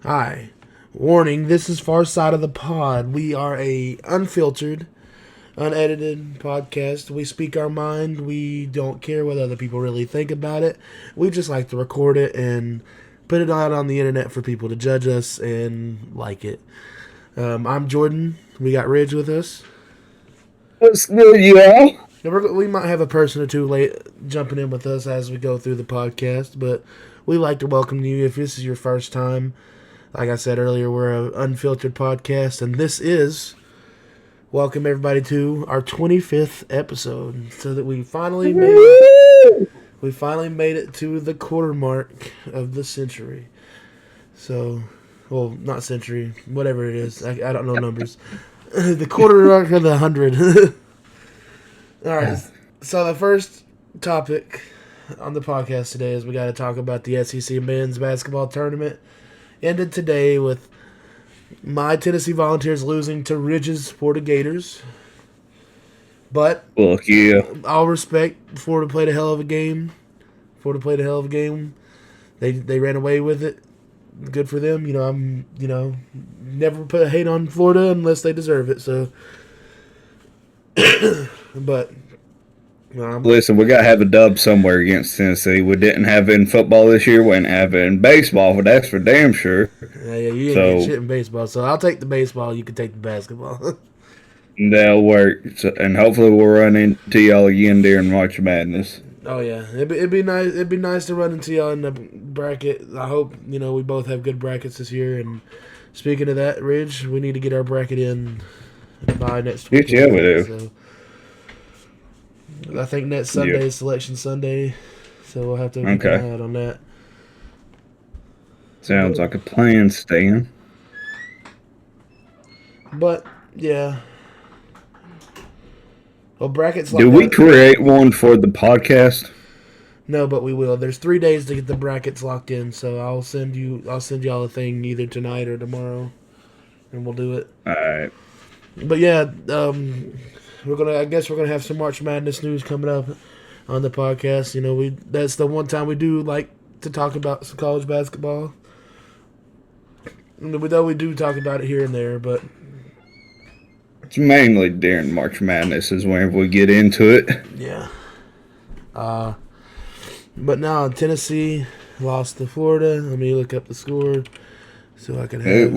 Hi. Warning, this is Far Side of the Pod. We are a unfiltered, unedited podcast. We speak our mind. We don't care what other people really think about it. We just like to record it and put it out on the internet for people to judge us and like it. I'm Jordan. We got Ridge with us. What's good, y'all? We might have a person or two late jumping in with us as we go through the podcast, but we like to welcome you if this is your first time. Like I said earlier, we're an unfiltered podcast, and this is welcome everybody to our 25th episode. So that we finally made it to the quarter mark of the century. So, well, not century, whatever it is. I don't know numbers. The quarter mark of the 100. All right. So the first topic on the podcast today is we got to talk about the SEC men's basketball tournament. Ended today with my Tennessee Volunteers losing to Ridge's Florida Gators. But Fuck yeah. all respect, Florida played a hell of a game. They ran away with it. Good for them. I'm never put a hate on Florida unless they deserve it. So, but. Listen, we got to have a dub somewhere against Tennessee. We didn't have it in football this year. We didn't have it in baseball, but that's for damn sure. Yeah, you ain't get shit in baseball, so I'll take the baseball. You can take the basketball. That'll work. So, and hopefully we'll run into y'all again during March Madness. Oh yeah, it'd be nice. It'd be nice to run into y'all in the bracket. I hope we both have good brackets this year. And speaking of that, Ridge, we need to get our bracket in by next week. Yeah, we do. So, I think next Sunday is Selection Sunday, so we'll have to keep an eye out on that. Sounds like a plan, Stan. But yeah. Well, brackets like Do we create one for the podcast? No, but we will. There's 3 days to get the brackets locked in, so I'll send y'all a thing either tonight or tomorrow, and we'll do it. All right. But yeah, I guess we're gonna have some March Madness news coming up on the podcast. That's the one time we do like to talk about some college basketball. Though we do talk about it here and there, but it's mainly during March Madness is whenever we get into it. Yeah. But now Tennessee lost to Florida. Let me look up the score so I can have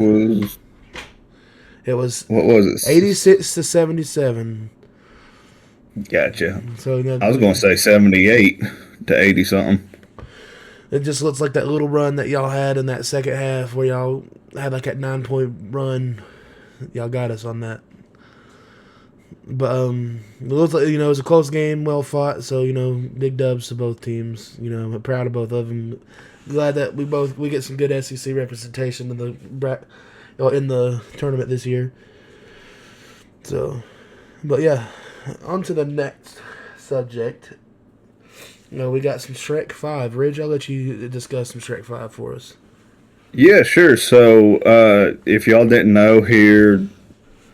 It was what was it? 86-77. Gotcha. So I was going to say 78 to 80 something. It just looks like that little run that y'all had in that second half where y'all had like that 9-point run. Y'all got us on that. But it looks like it was a close game, well fought. So big dubs to both teams. I'm proud of both of them. Glad that we get some good SEC representation in the tournament this year. So, but yeah, on to the next subject. We got some Shrek 5. Ridge, I'll let you discuss some Shrek 5 for us. Yeah, sure. So, if y'all didn't know, here a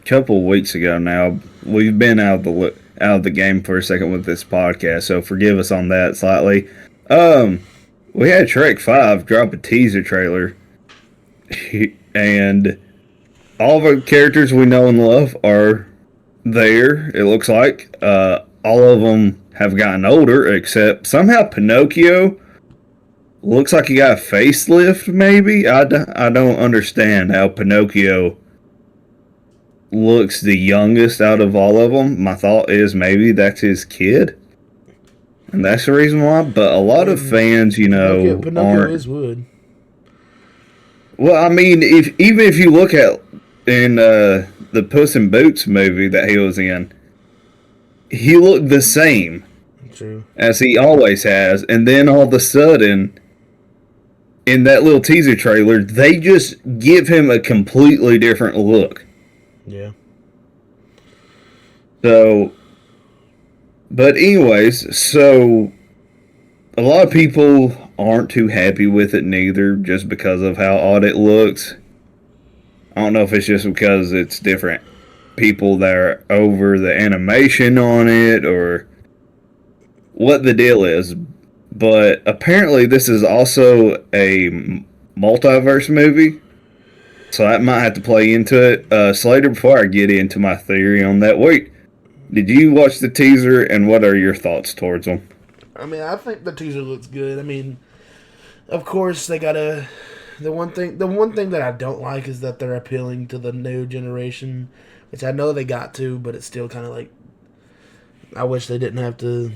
couple weeks ago now, we've been out of the game for a second with this podcast, so forgive us on that slightly. We had Shrek 5 drop a teaser trailer, and all of our characters we know and love are there, it looks like. All of them have gotten older, except somehow Pinocchio looks like he got a facelift, maybe? I don't understand how Pinocchio looks the youngest out of all of them. My thought is maybe that's his kid. And that's the reason why. But a lot of fans, Pinocchio aren't... is wood. Well, I mean, even if you look at in the Puss in Boots movie that he was in, he looked the same. True. As he always has. And then all of a sudden, in that little teaser trailer, they just give him a completely different look. Yeah. So, but anyways, so a lot of people aren't too happy with it neither, just because of how odd it looks. I don't know if it's just because it's different people that are over the animation on it or what the deal is. But apparently this is also a multiverse movie. So that might have to play into it. Slater, before I get into my theory on that, wait, did you watch the teaser, and what are your thoughts towards them? I mean, I think the teaser looks good. I mean, of course they gotta. The one thing that I don't like is that they're appealing to the new generation, which I know they got to, but it's still kind of like I wish they didn't have to.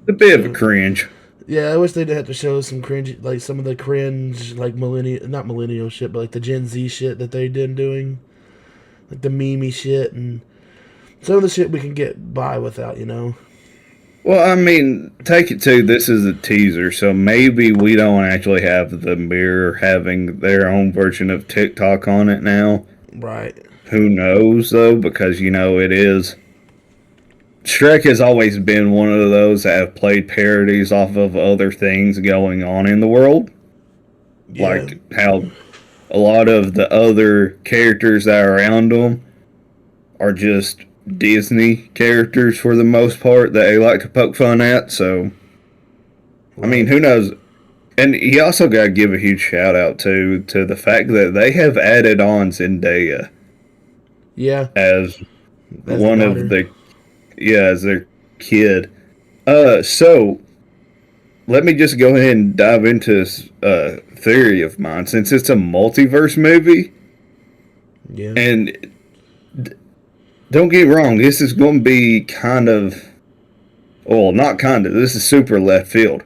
A bit of a cringe. Yeah, I wish they'd have to show some cringe, like some of the cringe, like not millennial shit, but like the Gen Z shit that they've been doing, like the meme shit and some of the shit we can get by without, you know. Well, I mean, take it to this is a teaser, so maybe we don't actually have the Mirror having their own version of TikTok on it now. Right. Who knows, though, because, it is. Shrek has always been one of those that have played parodies off of other things going on in the world. Yeah. Like how a lot of the other characters that are around them are just Disney characters for the most part that they like to poke fun at. So, I mean, who knows? And you also got to give a huge shout out to the fact that they have added on Zendaya. Yeah. As one of the, as their kid. So let me just go ahead and dive into this theory of mine, since it's a multiverse movie. Yeah. And don't get me wrong, this is going to be kind of, well, not kind of, this is super left field.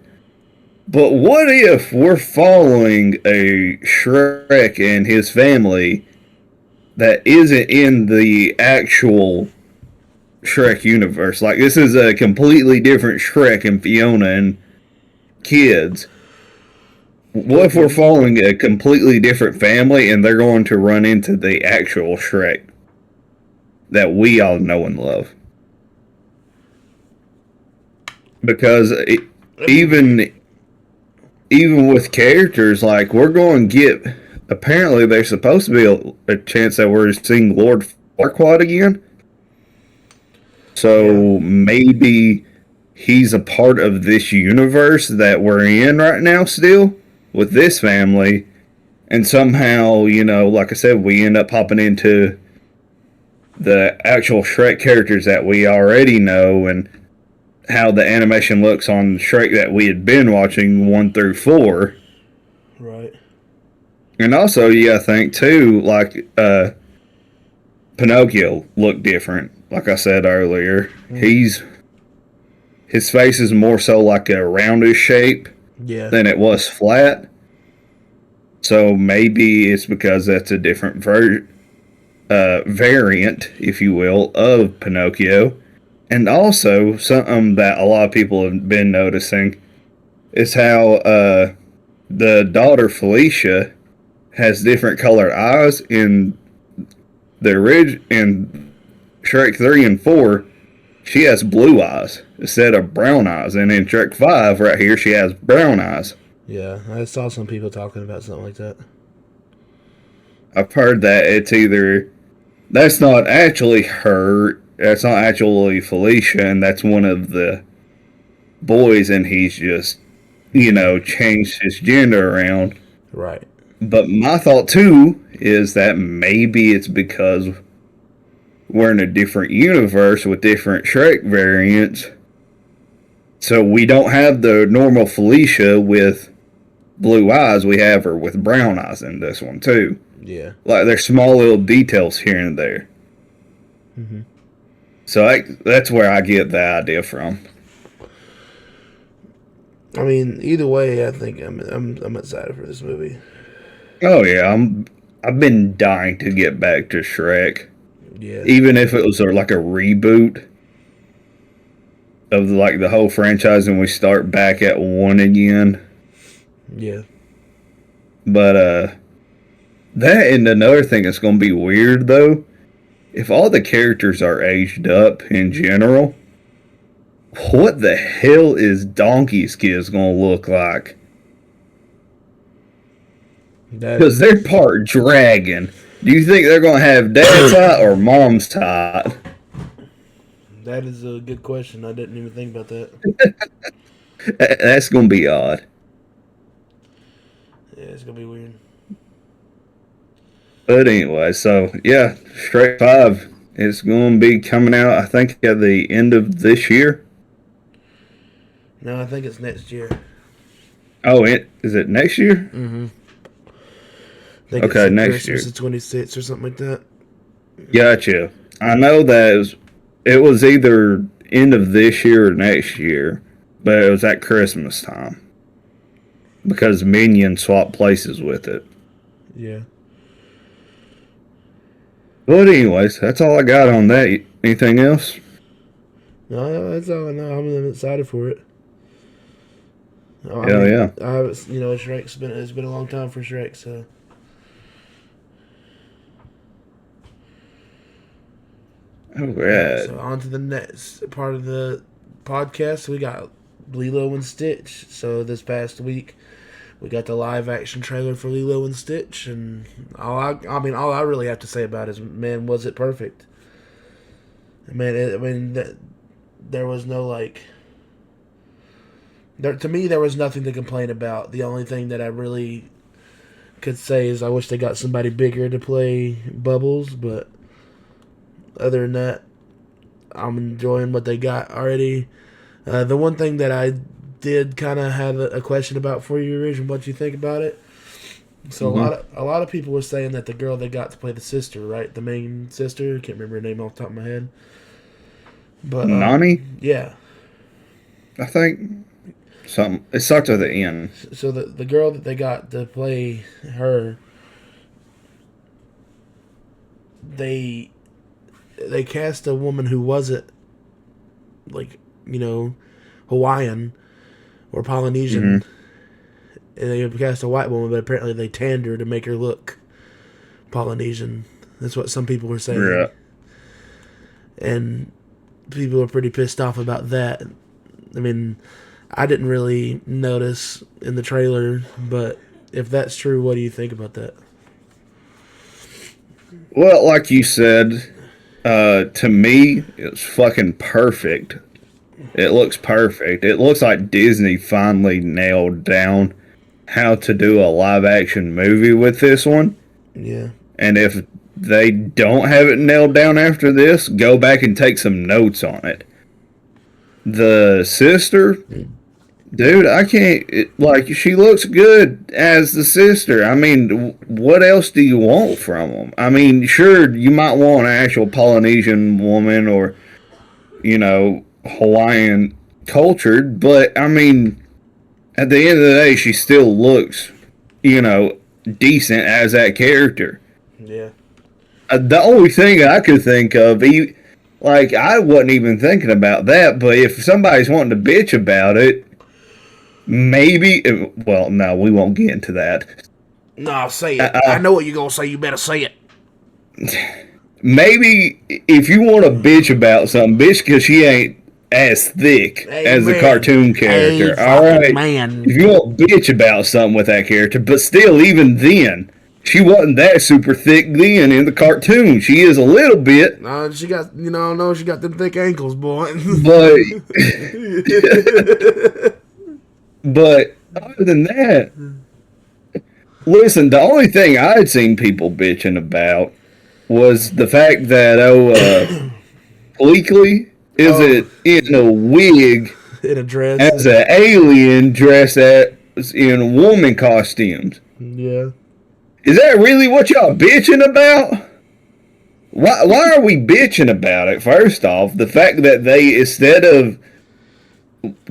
But what if we're following a Shrek and his family that isn't in the actual Shrek universe? Like, this is a completely different Shrek and Fiona and kids. What if we're following a completely different family and they're going to run into the actual Shrek that we all know and love? Because even with characters, like, we're going to get, apparently there's supposed to be a chance that we're seeing Lord Farquaad again. So maybe he's a part of this universe that we're in right now still with this family. And somehow, like I said, we end up popping into the actual Shrek characters that we already know and how the animation looks on Shrek that we had been watching 1 through 4. Right. And also, you gotta think too, like, Pinocchio looked different. Like I said earlier, his face is more so like a roundish shape than it was flat. So maybe it's because that's a different variant, if you will, of Pinocchio. And also, something that a lot of people have been noticing is how the daughter Felicia has different colored eyes in in Shrek 3 and 4. She has blue eyes instead of brown eyes, and in Shrek 5 right here she has brown eyes. Yeah, I saw some people talking about something like that. I've heard that it's either that's not actually her, that's not actually Felicia, and that's one of the boys, and he's just, changed his gender around. Right. But my thought too is that maybe it's because we're in a different universe with different Shrek variants. So we don't have the normal Felicia with blue eyes. We have her with brown eyes in this one too. Yeah. Like, there's small little details here and there. Mm-hmm. So that's where I get the idea from. I mean, either way, I think I'm excited for this movie. Oh yeah, I've been dying to get back to Shrek. Yeah. Even if it was like a reboot of the whole franchise and we start back at 1 again. Yeah. But that, and another thing that's going to be weird though, if all the characters are aged up in general, what the hell is Donkey's kids going to look like? Because they're part dragon. Do you think they're going to have dad's height or mom's height? That is a good question. I didn't even think about that. That's going to be odd. Yeah, it's going to be weird. But anyway, so yeah, Shrek 5 is going to be coming out, I think, at the end of this year. No, I think it's next year. Oh, is it next year? Mm-hmm. I think Okay, it's next Christmas year. the 26th or something like that. Gotcha. I know that it was either end of this year or next year, but it was at Christmas time because Minion swapped places with it. Yeah. But anyways, that's all I got on that. Anything else? No, that's all I know. I'm excited for it. Hell yeah. I haven't, it's been a long time for Shrek, so. All right. So on to the next part of the podcast. We got Lilo and Stitch. So this past week, we got the live action trailer for Lilo and Stitch, and all I really have to say about it is, man, was it perfect? There was no to me, there was nothing to complain about. The only thing that I really could say is I wish they got somebody bigger to play Bubbles, but other than that, I'm enjoying what they got already. The one thing that I did kind of have a question about for you, Rich, and what you think about it. So a lot of people were saying that the girl they got to play the sister, right, the main sister, I can't remember her name off the top of my head, but Nani? Yeah, I think something. It starts with the N. So the girl that they got to play her, they cast a woman who wasn't Hawaiian or Polynesian. And they cast a white woman, but apparently they tanned her to make her look Polynesian. That's what some people were saying. Yeah. And people are pretty pissed off about that. I mean, I didn't really notice in the trailer, but if that's true, what do you think about that? Well, like you said, to me, it's fucking perfect. It looks perfect. It looks like Disney finally nailed down how to do a live action movie with this one. Yeah. And if they don't have it nailed down after this, go back and take some notes on it. The sister, dude, I can't, she looks good as the sister. I mean, what else do you want from them? I mean, sure, you might want an actual Polynesian woman or, Hawaiian cultured, but I mean, at the end of the day, she still looks, decent as that character. Yeah. The only thing I could think of, I wasn't even thinking about that, but if somebody's wanting to bitch about it, maybe, well, no, we won't get into that. No, say it. I know what you're going to say. You better say it. Maybe if you want to bitch about something, bitch because she ain't as thick as the cartoon character. All right, man. If you want to bitch about something with that character, but still, even then, she wasn't that super thick then in the cartoon. She is a little bit. She got, she got them thick ankles, boy. But other than that, listen, the only thing I had seen people bitching about was the fact that, Bleakley is in a wig in a dress as an alien dressed in woman costumes. Yeah. Is that really what y'all bitching about? Why are we bitching about it? First off, the fact that they, instead of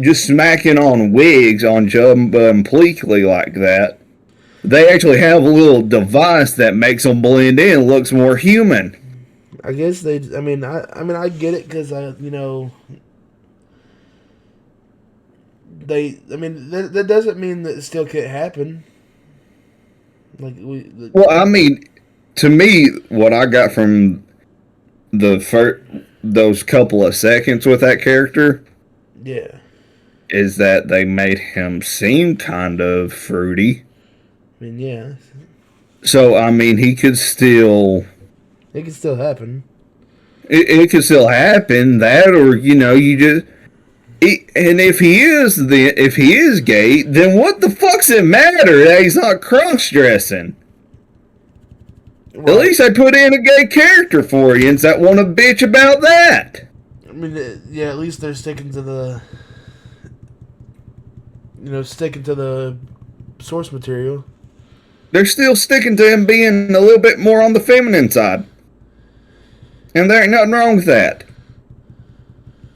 just smacking on wigs on Jumbo and Bleakley like that, they actually have a little device that makes them blend in, looks more human. I guess I get it because that doesn't mean that it still can't happen. To me, what I got from those couple of seconds with that character, yeah, is that they made him seem kind of fruity. I mean, yeah. So he could still. It can still happen. It could still happen. That, or you just. And if he is gay, then what the fuck's it matter that he's not cross dressing? At Right. least they put in a gay character for you, and that want to bitch about that. I mean, yeah. At least they're sticking to the, sticking to the source material. They're still sticking to him being a little bit more on the feminine side. And there ain't nothing wrong with that.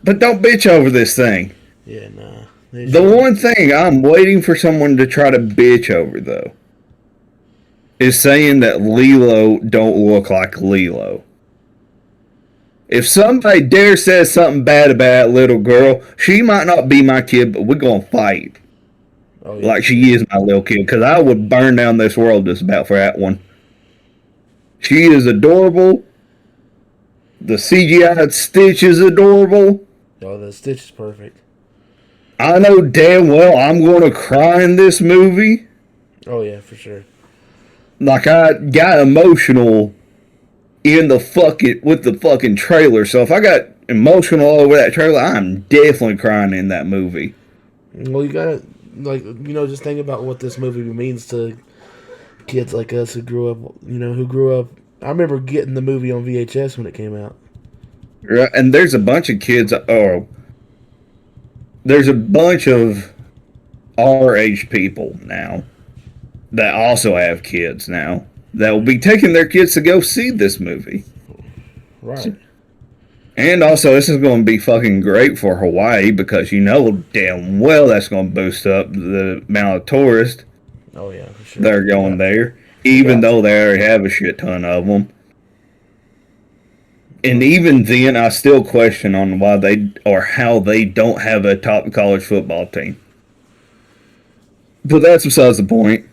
But don't bitch over this thing. Yeah, nah. The one thing I'm waiting for someone to try to bitch over, though, is saying that Lilo don't look like Lilo. If somebody dare says something bad about that little girl, she might not be my kid, but we're going to fight. Oh, yeah. Like she is my little kid, because I would burn down this world just about for that one. She is adorable. The CGI Stitch is adorable. Oh, the Stitch is perfect. I know damn well I'm going to cry in this movie. Oh, yeah, for sure. Like, I got emotional with the fucking trailer. So if I got emotional over that trailer, I'm definitely crying in that movie. Well, you gotta, just think about what this movie means to kids like us who grew up. I remember getting the movie on VHS when it came out. Right? And there's a bunch of kids, there's a bunch of our age people now that also have kids now that will be taking their kids to go see this movie. Right. And also, this is going to be fucking great for Hawaii because you know damn well that's going to boost up the amount of tourists Oh, yeah, for sure. that are going there, even though they already have a shit ton of them. And even then, I still question on why how they don't have a top college football team. But that's besides the point.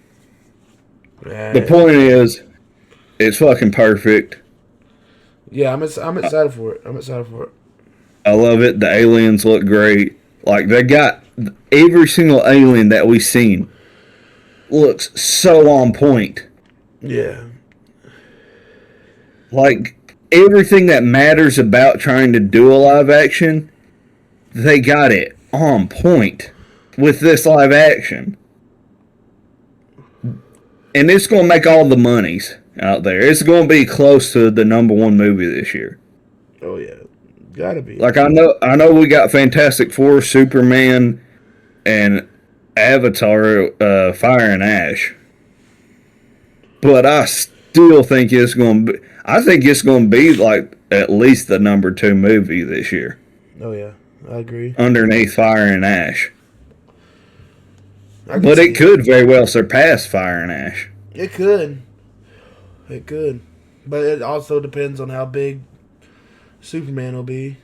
Yeah, The point is, it's fucking perfect. yeah, I'm excited for it. I'm excited for it. I love it. The aliens look great. Like, they got every single alien that we've seen looks so on point. Yeah. Like, everything that matters about trying to do a live action, they got it on point with this live action. And it's going to make all the monies out there. It's going to be close to the #1 movie this year. Oh, yeah. Gotta be. Like, I know we got Fantastic Four, Superman, and Avatar, Fire and Ash. But I still think it's going to be... I think it's going to be, like, at least the #2 movie this year. Oh, yeah. I agree. Underneath Fire and Ash. But But it could very well surpass Fire and Ash. It could. It could. But it also depends on how big Superman will be,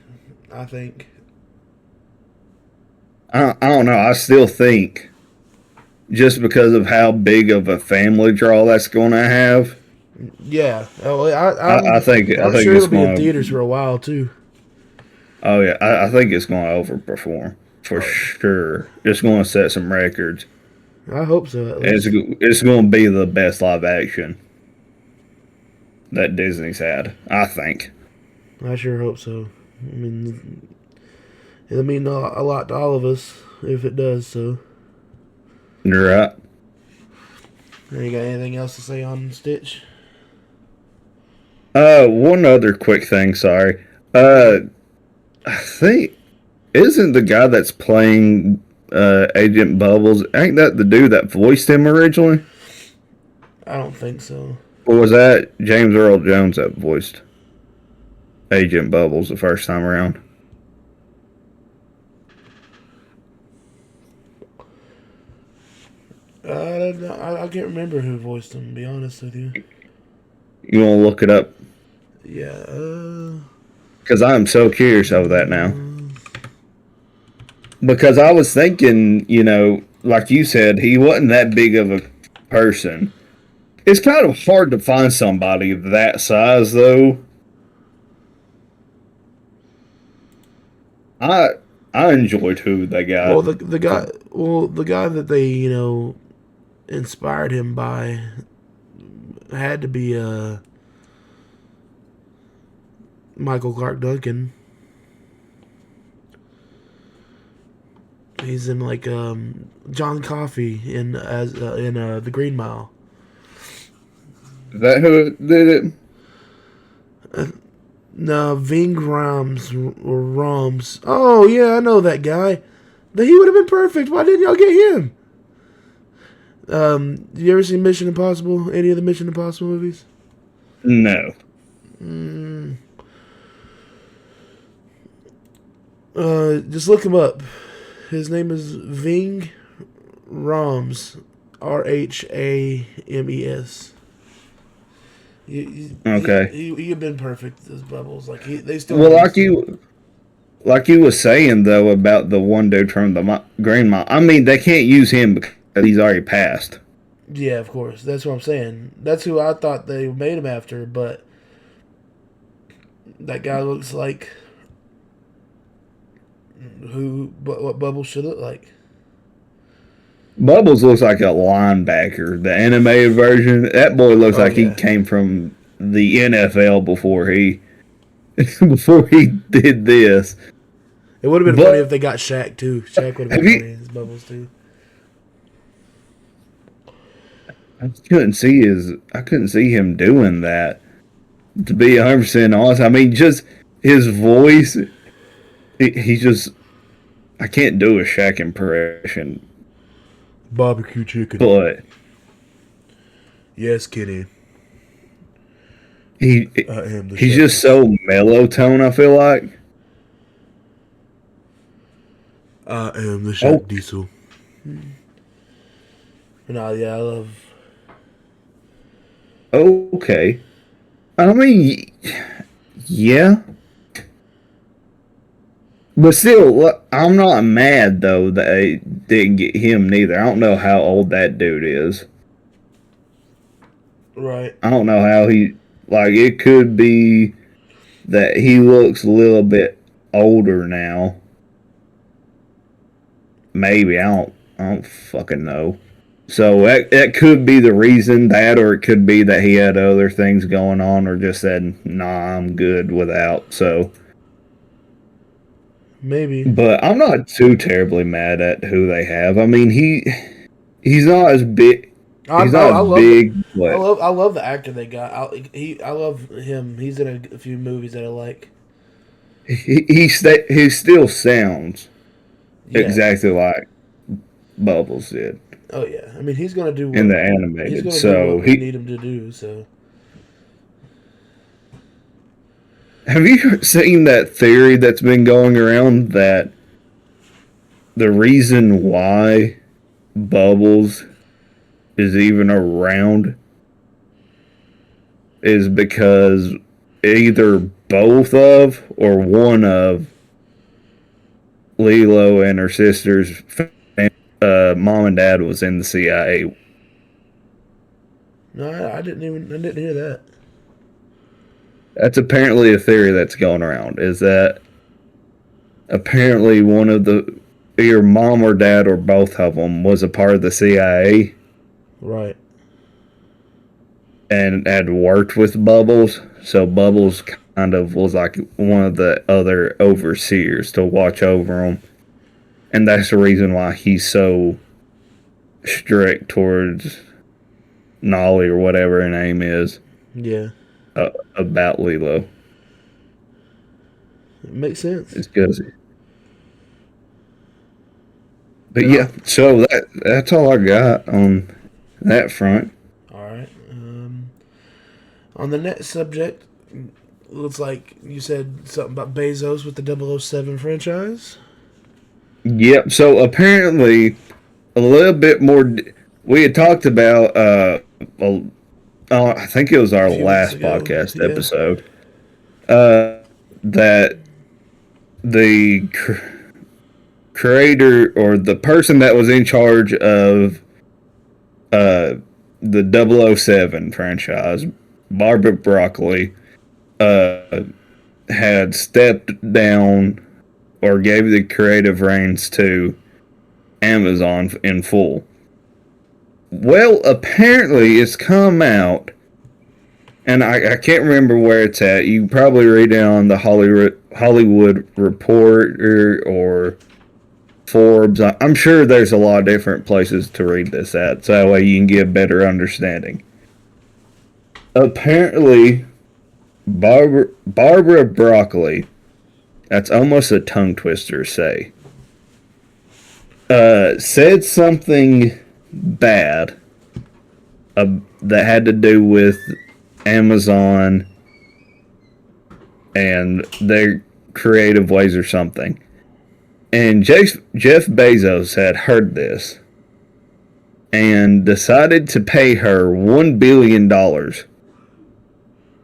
I think. I don't know. I still think just because of how big of a family draw that's going to have, Yeah. Oh, I think I'm it's sure it'll be in going. theaters for a while, too. Oh yeah, I think it's going to overperform for sure. It's going to set some records. I hope so, at least. It's going to be the best live action that Disney's had. I think. I sure hope so. I mean, it'll mean a lot to all of us if it does, so. You're right. You got anything else to say on Stitch? One other quick thing. Sorry. I think isn't the guy that's playing Agent Bubbles? Ain't that the dude that voiced him originally? I don't think so. Or was that James Earl Jones that voiced Agent Bubbles the first time around? I can't remember who voiced him, to be honest with you. You want to look it up? Yeah, Because I'm so curious over that now. Because I was thinking, like you said, he wasn't that big of a person. It's kind of hard to find somebody of that size, though. I enjoyed who they got. well, the guy that they, inspired him by had to be, Michael Clark Duncan. He's in John Coffey in The Green Mile. Is that who did it? No, Ving Rhames or Rams. Oh yeah, I know that guy. He would have been perfect. Why didn't y'all get him? You ever seen Mission Impossible? Any of the Mission Impossible movies? No. Just look him up. His name is Ving Rhames, Rhames. Okay. You've been perfect as Bubbles. Like they still. Well, like you was saying though about the one dude from the Green Mile. I mean, they can't use him because he's already passed. Yeah, of course. That's what I'm saying. That's who I thought they made him after, but that guy looks like what Bubbles should look like. Bubbles looks like a linebacker. The animated version, that boy looks like he came from the NFL before he did this. It would have been funny if they got Shaq too. Shaq would have been funny as Bubbles too. I couldn't see him doing that. To be 100% honest, I mean, just his voice. He just, I can't do a Shaq impression. Barbecue chicken. But yes, Kenny. He's just so mellow tone, I feel like. I am the Shaq Diesel. No, yeah, I love. Okay. I mean, yeah. But still, I'm not mad, though, that they didn't get him, neither. I don't know how old that dude is. Right. I don't know how he... Like, it could be that he looks a little bit older now. Maybe. I don't fucking know. So, that could be the reason, that, or it could be that he had other things going on, or just said, nah, I'm good without, so... Maybe. But I'm not too terribly mad at who they have. I mean, he's not as big. He's not as big. I love the actor they got. I love him. He's in a few movies that I like. He still sounds exactly like Bubbles did. Oh yeah, I mean he's gonna do in the animated. He's gonna so do what we need him to do. So. Have you seen that theory that's been going around that the reason why Bubbles is even around is because either both of or one of Lilo and her sister's mom and dad was in the CIA? No, I didn't hear that. That's apparently a theory that's going around, is that apparently one of either mom or dad or both of them was a part of the CIA. Right. And had worked with Bubbles, so Bubbles kind of was like one of the other overseers to watch over them. And that's the reason why he's so strict towards Nolly or whatever her name is. Yeah. About Lilo. It makes sense. It's good. But yeah, so that's all I got on that front. All right. On the next subject, looks like you said something about Bezos with the 007 franchise. Yep. So apparently, a little bit more. We had talked about. I think it was our last podcast episode. That the creator or the person that was in charge of the 007 franchise, Barbara Broccoli, had stepped down or gave the creative reins to Amazon in full. Well, apparently it's come out, and I can't remember where it's at. You can probably read it on the Hollywood Reporter or Forbes. I'm sure there's a lot of different places to read this at, so that way you can get a better understanding. Apparently, Barbara Broccoli, that's almost a tongue twister to say, said something bad that had to do with Amazon and their creative ways or something. And Jeff Bezos had heard this and decided to pay her $1 billion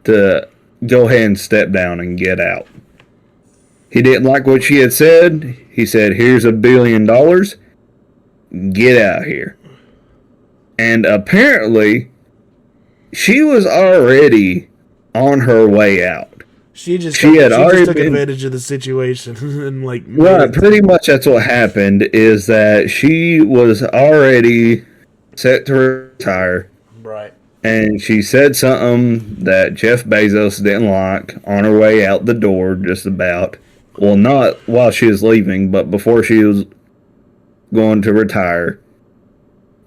to go ahead and step down and get out. He didn't like what she had said. He said, here's $1 billion. Get out here. And apparently, she was already on her way out. She just took advantage of the situation and like. Right, pretty much that's what happened. Is that she was already set to retire. Right. And she said something that Jeff Bezos didn't like on her way out the door, just about. Well, not while she was leaving, but before she was going to retire.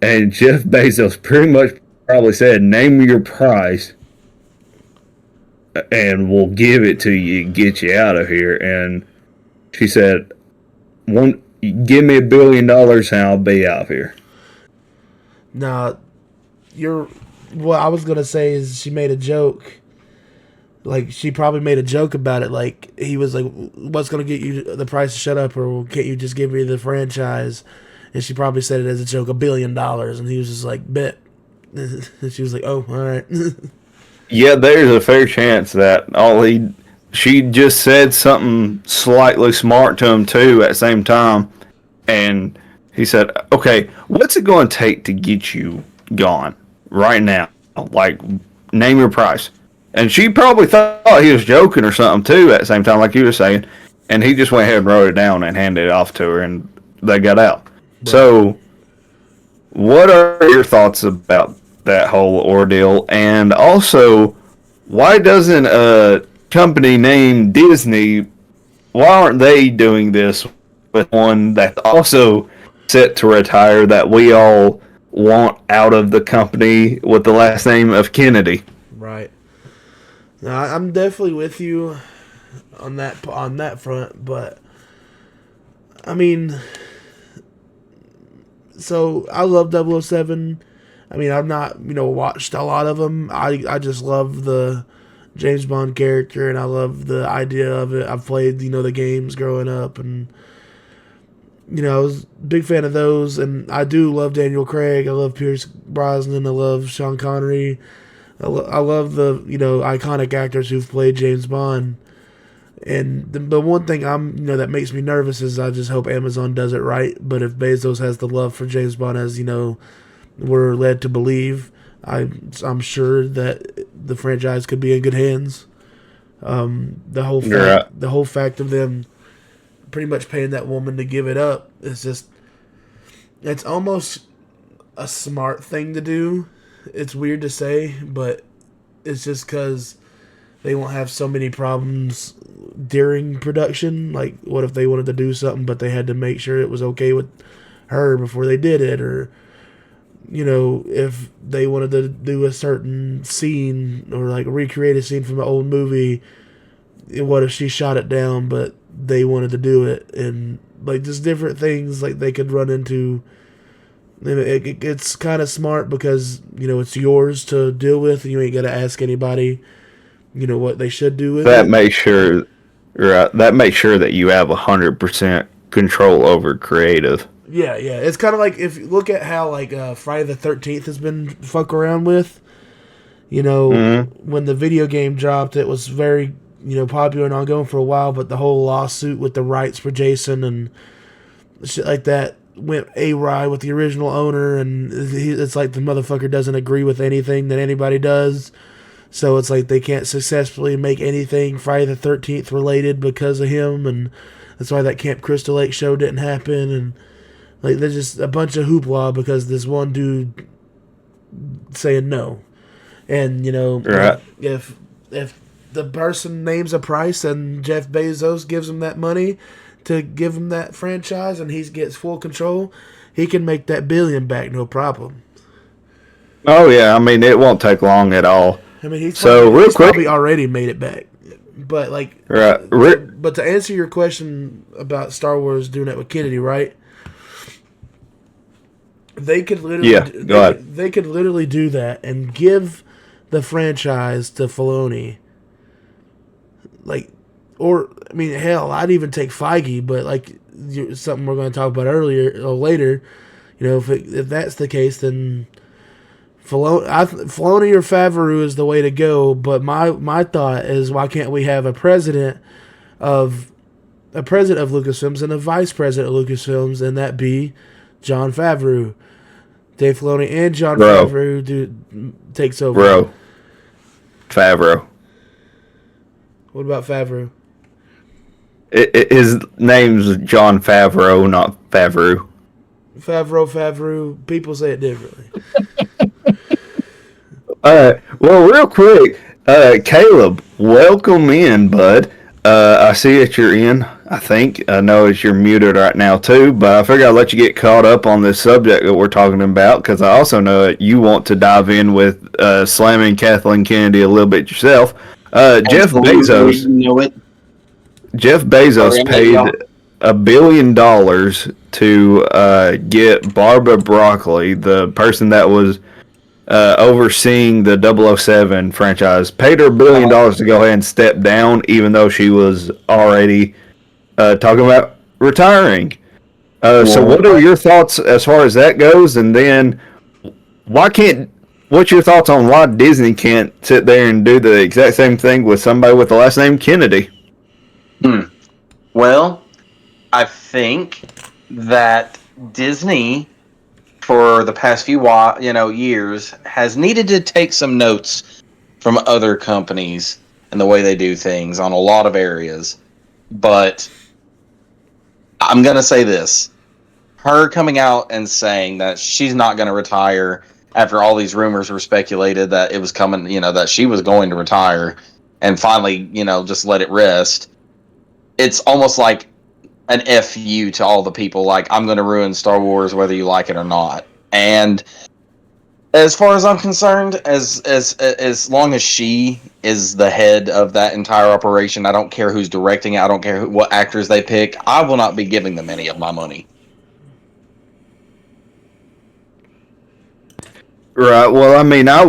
And Jeff Bezos pretty much probably said, name your price and we'll give it to you and get you out of here. And she said, give me $1 billion and I'll be out of here. Nah, what I was going to say is she made a joke. Like, she probably made a joke about it. Like, he was like, what's going to get you the price to shut up, or can't you just give me the franchise? And she probably said it as a joke, $1 billion. And he was just like, bet. And she was like, oh, all right. Yeah, there's a fair chance that she just said something slightly smart to him, too, at the same time. And he said, okay, what's it going to take to get you gone right now? Like, name your price. And she probably thought he was joking or something, too, at the same time, like you were saying. And he just went ahead and wrote it down and handed it off to her, and they got out. Right. So, what are your thoughts about that whole ordeal? And also, why doesn't a company named Disney, why aren't they doing this with one that's also set to retire that we all want out of the company with the last name of Kennedy? Right. Now, I'm definitely with you on that front, but I mean, so I love 007. I mean, I've not, watched a lot of them. I just love the James Bond character, and I love the idea of it. I've played, the games growing up, and, I was a big fan of those, and I do love Daniel Craig. I love Pierce Brosnan. I love Sean Connery. I love the, iconic actors who've played James Bond. And the one thing that makes me nervous is I just hope Amazon does it right. But if Bezos has the love for James Bond as, we're led to believe, I'm sure that the franchise could be in good hands. The whole fact of them pretty much paying that woman to give it up is just, it's almost a smart thing to do. It's weird to say, but it's just because they won't have so many problems during production. Like, what if they wanted to do something, but they had to make sure it was okay with her before they did it, or if they wanted to do a certain scene or like recreate a scene from an old movie, what if she shot it down but they wanted to do it, and like just different things like they could run into. It's kind of smart because it's yours to deal with, and you ain't got to ask anybody what they should do with that it. Makes sure that you have 100% control over creative. Yeah. It's kind of like if you look at how like Friday the 13th has been fuck around with. When the video game dropped, it was very popular and ongoing for a while, but the whole lawsuit with the rights for Jason and shit like that went awry with the original owner, and it's like the motherfucker doesn't agree with anything that anybody does. So it's like they can't successfully make anything Friday the 13th related because of him, and that's why that Camp Crystal Lake show didn't happen. And like there's just a bunch of hoopla because this one dude saying no. And right. if the person names a price and Jeff Bezos gives him that money to give him that franchise and he gets full control, he can make that $1 billion back, no problem. Oh yeah, I mean it won't take long at all. I mean, So real he's quick, probably already made it back. But like, right? but to answer your question about Star Wars doing that with Kennedy, right? They could literally Yeah, go ahead. they could literally do that and give the franchise to Filoni. Like, or I mean, hell, I'd even take Feige, but like something we're going to talk about earlier or later. If that's the case, then Filoni or Favreau is the way to go. But my thought is, why can't we have a president of Lucasfilms and a vice president of Lucasfilms, and that be Jon Favreau? Dave Filoni and Jon Bro, Favreau takes over. bro, Favreau. What about Favreau? His name's Jon Favreau, not Favreau. Favreau. People say it differently. Well, real quick, Caleb, welcome in, bud. I see that you're in. I think I know that you're muted right now too, but I figure I'll let you get caught up on this subject that we're talking about, because I also know that you want to dive in with slamming Kathleen Kennedy a little bit yourself. Jeff Bezos. You know it. Jeff Bezos paid $1 billion to get Barbara Broccoli, the person that was overseeing the 007 franchise, paid her $1 billion to go ahead and step down, even though she was already talking about retiring. So what are your thoughts as far as that goes? And then what's your thoughts on why Disney can't sit there and do the exact same thing with somebody with the last name Kennedy? Well, I think that Disney, for the past few years, has needed to take some notes from other companies and the way they do things on a lot of areas. But I'm going to say this. Her coming out and saying that she's not going to retire after all these rumors were speculated that it was coming, that she was going to retire, and finally, just let it rest. It's almost like an FU to all the people, like, I'm going to ruin Star Wars whether you like it or not. And as far as I'm concerned, as long as she is the head of that entire operation, I don't care who's directing it, I don't care what actors they pick, I will not be giving them any of my money. Right. Well, I mean, I'm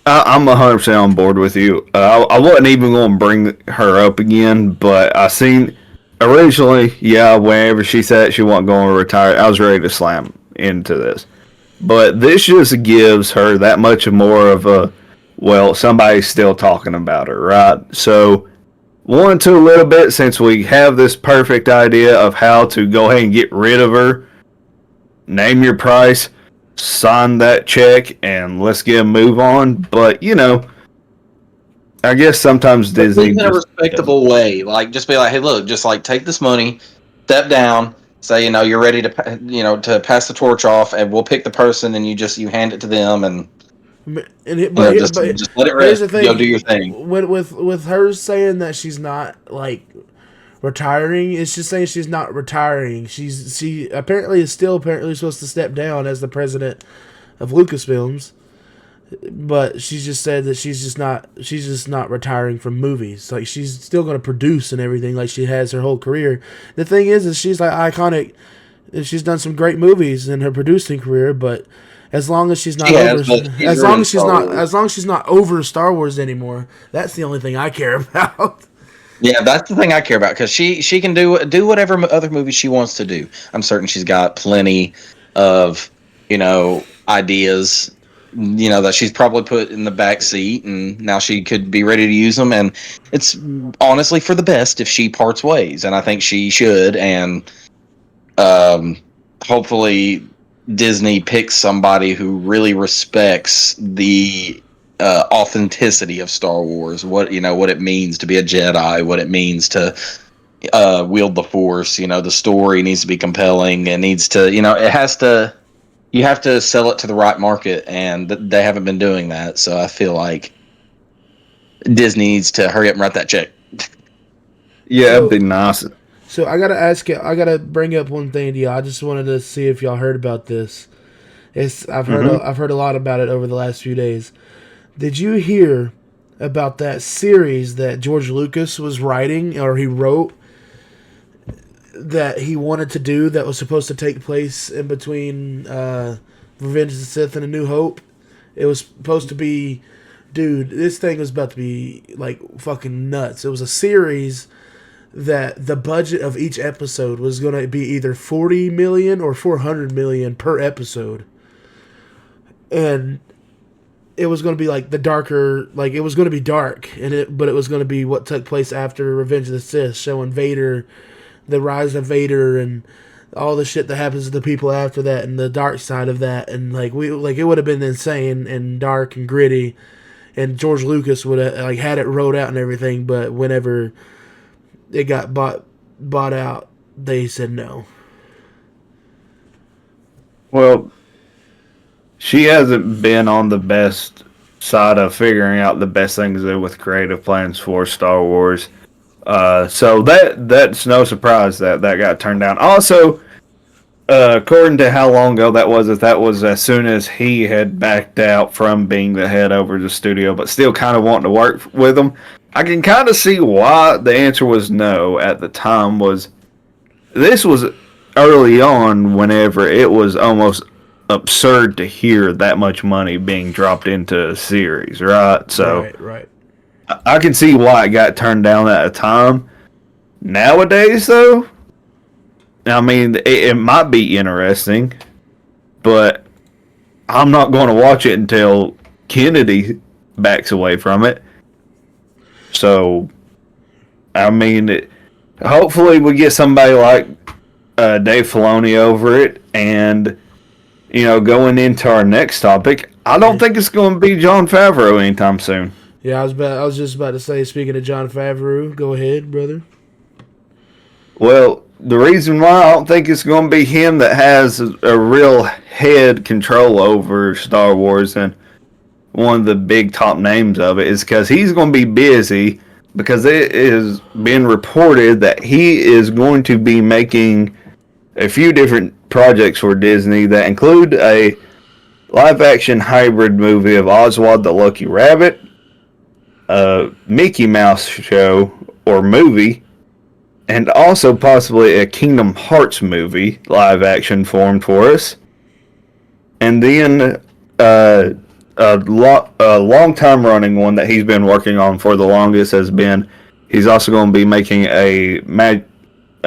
100% on board with you. I wasn't even going to bring her up again, but I seen originally, whenever she said she wasn't going to retire, I was ready to slam into this. But this just gives her that much more of a, somebody's still talking about her, right? So, one, two, a little bit, since we have this perfect idea of how to go ahead and get rid of her, name your price, sign that check, and let's get a move on. But I guess sometimes Disney in a respectable way, like, just be like, hey, look, just like take this money, step down, say you're ready to to pass the torch off, and we'll pick the person, and you hand it to them, and just let it rest. Go do your thing. With her saying that she's not like retiring, it's just saying she's not retiring. She apparently is still supposed to step down as the president of Lucasfilms, but she's just said that she's just not retiring from movies. Like, she's still going to produce and everything like she has her whole career. The thing is she's like iconic. She's done some great movies in her producing career, but as long as she's not as long as she's not over Star Wars anymore, that's the only thing I care about. Yeah, that's the thing I care about, because she can do whatever other movies she wants to do. I'm certain she's got plenty of ideas that she's probably put in the back seat, and now she could be ready to use them. And it's honestly for the best if she parts ways, and I think she should. And hopefully Disney picks somebody who really respects the authenticity of Star Wars, what it means to be a Jedi, what it means to wield the Force. The story needs to be compelling. It needs to, it has to. You have to sell it to the right market, and they haven't been doing that. So I feel like Disney needs to hurry up and write that check. Yeah, it'd be nice. So I gotta bring up one thing to you. I just wanted to see if y'all heard about this. I've heard a lot about it over the last few days. Did you hear about that series that George Lucas was writing, or he wrote, that he wanted to do, that was supposed to take place in between Revenge of the Sith and A New Hope? It was supposed to be, dude, this thing was about to be like fucking nuts. It was a series that the budget of each episode was going to be either 40 million or 400 million per episode. And it was going to be like the darker, like it was going to be dark, but it was going to be what took place after Revenge of the Sith, showing Vader, the rise of Vader, and all the shit that happens to the people after that, and the dark side of that, and like it would have been insane and dark and gritty, and George Lucas would have like had it wrote out and everything, but whenever it got bought out, they said no. Well, she hasn't been on the best side of figuring out the best things to do with creative plans for Star Wars. So that's no surprise that got turned down. Also, according to how long ago that was as soon as he had backed out from being the head over the studio, but still kind of wanting to work with them. I can kind of see why the answer was no at the time. This was early on, whenever it was almost absurd to hear that much money being dropped into a series, right? So right. I can see why it got turned down at a time. Nowadays, though, I mean, it might be interesting, but I'm not going to watch it until Kennedy backs away from it. So, I mean, hopefully we get somebody like Dave Filoni over it. And, going into our next topic, I don't think it's going to be Jon Favreau anytime soon. Yeah, I was just about to say, speaking of Jon Favreau, go ahead, brother. Well, the reason why I don't think it's going to be him that has a real head control over Star Wars and one of the big top names of it is because he's going to be busy, because it has been reported that he is going to be making a few different projects for Disney that include a live-action hybrid movie of Oswald the Lucky Rabbit, a Mickey Mouse show or movie, and also possibly a Kingdom Hearts movie, live action form for us. And then a long time running one that he's been working on for the longest has been, he's also going to be making a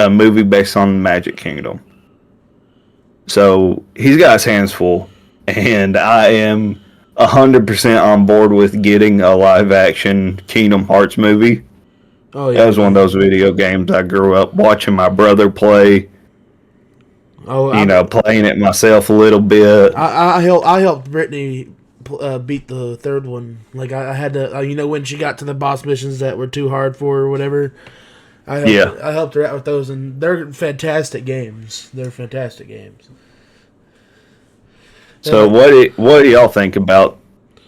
movie based on Magic Kingdom. So he's got his hands full, and I am 100% on board with getting a live-action Kingdom Hearts movie. Oh yeah, that was one of those video games I grew up watching my brother play. Playing it myself a little bit. I helped Brittany beat the third one. Like I had to, when she got to the boss missions that were too hard for her or whatever. I helped her out with those, and they're fantastic games. So what do y'all think about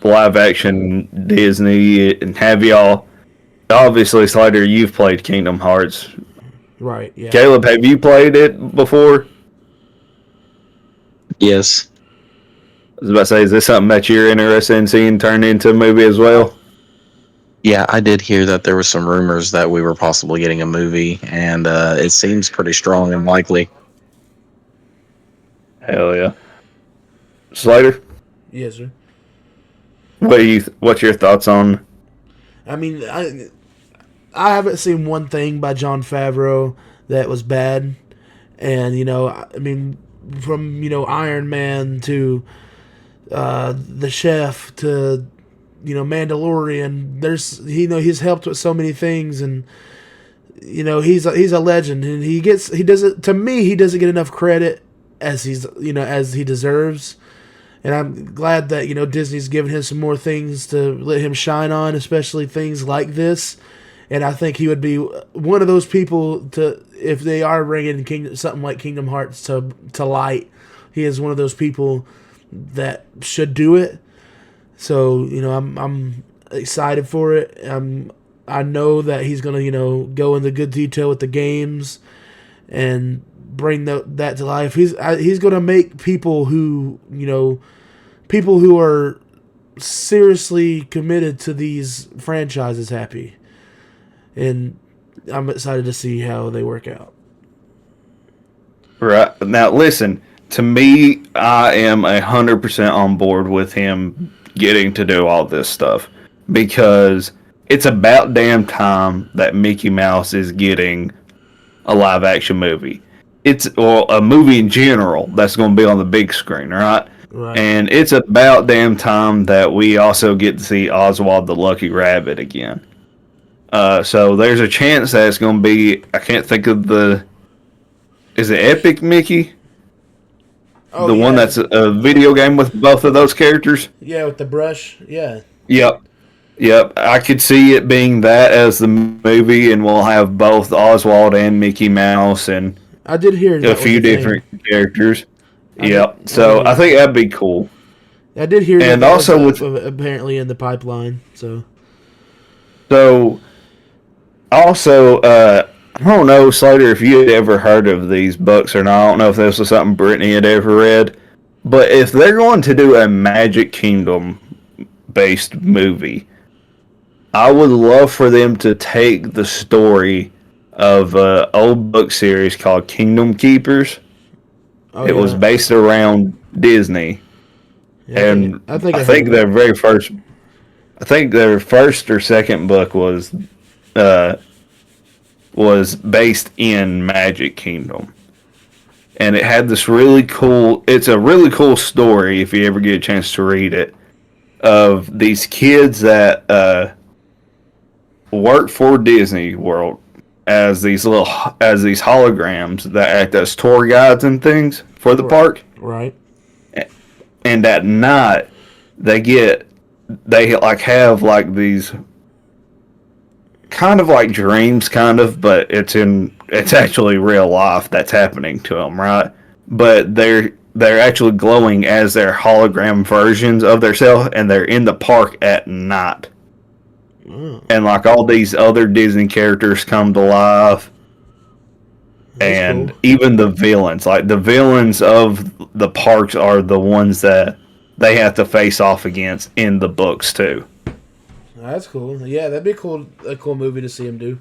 live action Disney? And have y'all, obviously, Slider, you've played Kingdom Hearts, right? Yeah. Caleb, have you played it before? Yes. I was about to say, is this something that you're interested in seeing turned into a movie as well? Yeah, I did hear that there were some rumors that we were possibly getting a movie, and it seems pretty strong and likely. Hell yeah. Slater? Yes, sir. What's your thoughts on? I mean, I haven't seen one thing by Jon Favreau that was bad, and I mean, from Iron Man to the Chef to Mandalorian. He's helped with so many things, and he's a legend, and he doesn't get enough credit as he deserves. And I'm glad that Disney's given him some more things to let him shine on, especially things like this. And I think he would be one of those people if they are bringing something like Kingdom Hearts to light. He is one of those people that should do it. So I'm excited for it. I know that he's gonna go into good detail with the games and bring that to life. He's gonna make people who are seriously committed to these franchises happy. And I'm excited to see how they work out. Right. Now, listen, to me, I am 100% on board with him getting to do all this stuff because it's about damn time that Mickey Mouse is getting a live action movie. It's a movie in general that's going to be on the big screen, right? Right. And it's about damn time that we also get to see Oswald the Lucky Rabbit again. So there's a chance that it's going to be, I can't think of is it Epic Mickey? Oh, The one that's a video game with both of those characters? Yeah, with the brush. Yeah. Yep. Yep. I could see it being that as the movie, and we'll have both Oswald and Mickey Mouse and I did hear that a few different characters. I I think that'd be cool. I did hear and that also was with apparently in the pipeline. So also, I don't know, Slater, if you had ever heard of these books or not. I don't know if this was something Brittany had ever read. But if they're going to do a Magic Kingdom based movie, I would love for them to take the story of an old book series called Kingdom Keepers. Oh, it was based around Disney. Yeah, and I think their first or second book was based in Magic Kingdom. And it had this it's a really cool story if you ever get a chance to read it, of these kids that work for Disney World as these holograms that act as tour guides and things for the park. Right. And at night they have like these kind of like dreams, but it's actually real life that's happening to them, right? But they're actually glowing as their hologram versions of themselves, and they're in the park at night. And like all these other Disney characters come to life. That's and cool. Even the villains, like the villains of the parks, are the ones that they have to face off against in the books too. That's cool. Yeah, that'd be a cool movie to see him do.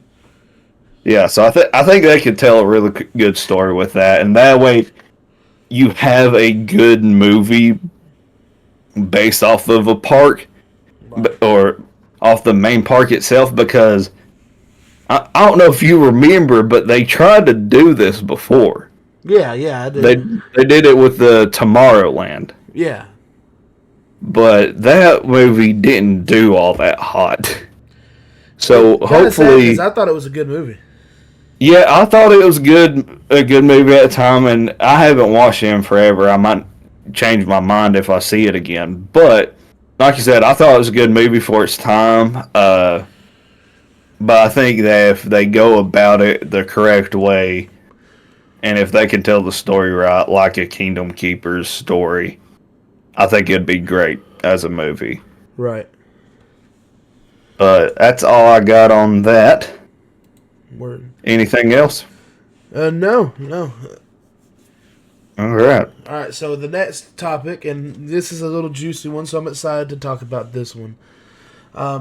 Yeah, so I think they could tell a really good story with that, and that way you have a good movie based off of a park, right, or off the main park itself, because I don't know if you remember, but they tried to do this before. Yeah, I did. They did it with the Tomorrowland. Yeah. But that movie didn't do all that hot. So hopefully, I thought it was a good movie. Yeah, I thought it was a good movie at the time, and I haven't watched it in forever. I might change my mind if I see it again. But like you said, I thought it was a good movie for its time. But I think that if they go about it the correct way, and if they can tell the story right, like a Kingdom Keepers story, I think it'd be great as a movie. Right. But that's all I got on that. Word. Anything else? No. All right. All right, so the next topic, and this is a little juicy one, so I'm excited to talk about this one.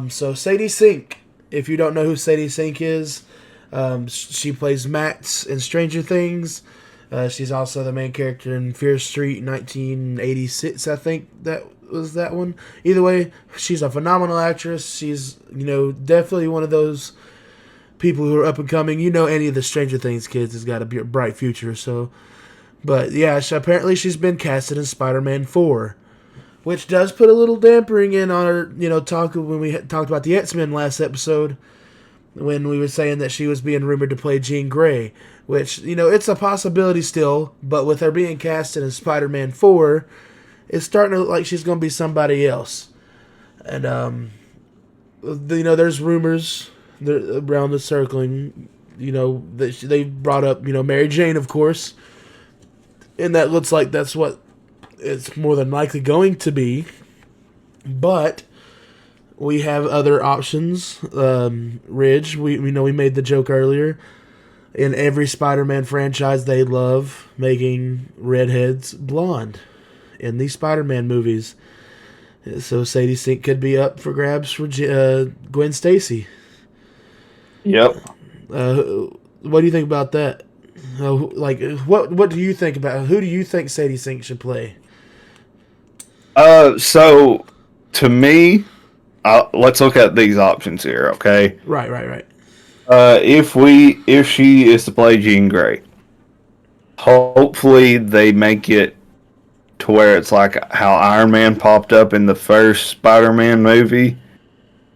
So Sadie Sink. If you don't know who Sadie Sink is, she plays Max in Stranger Things. She's also the main character in Fear Street 1986, I think that was that one. Either way, she's a phenomenal actress. She's, definitely one of those people who are up and coming. Any of the Stranger Things kids has got a bright future. So, but yeah, apparently she's been casted in Spider-Man 4, which does put a little dampering in on her, talk when we talked about the X-Men last episode, when we were saying that she was being rumored to play Jean Grey, which, it's a possibility still, but with her being casted in Spider-Man 4, it's starting to look like she's going to be somebody else. And, there's rumors around the circling, that they brought up, Mary Jane, of course, and that looks like that's what it's more than likely going to be. But we have other options. Ridge, we know we made the joke earlier. In every Spider-Man franchise, they love making redheads blonde in these Spider-Man movies. So Sadie Sink could be up for grabs for Gwen Stacy. Yep. What do you think about that? What do you think about who do you think Sadie Sink should play? So to me, let's look at these options here, okay? Right. If she is to play Jean Grey, hopefully they make it to where it's like how Iron Man popped up in the first Spider-Man movie.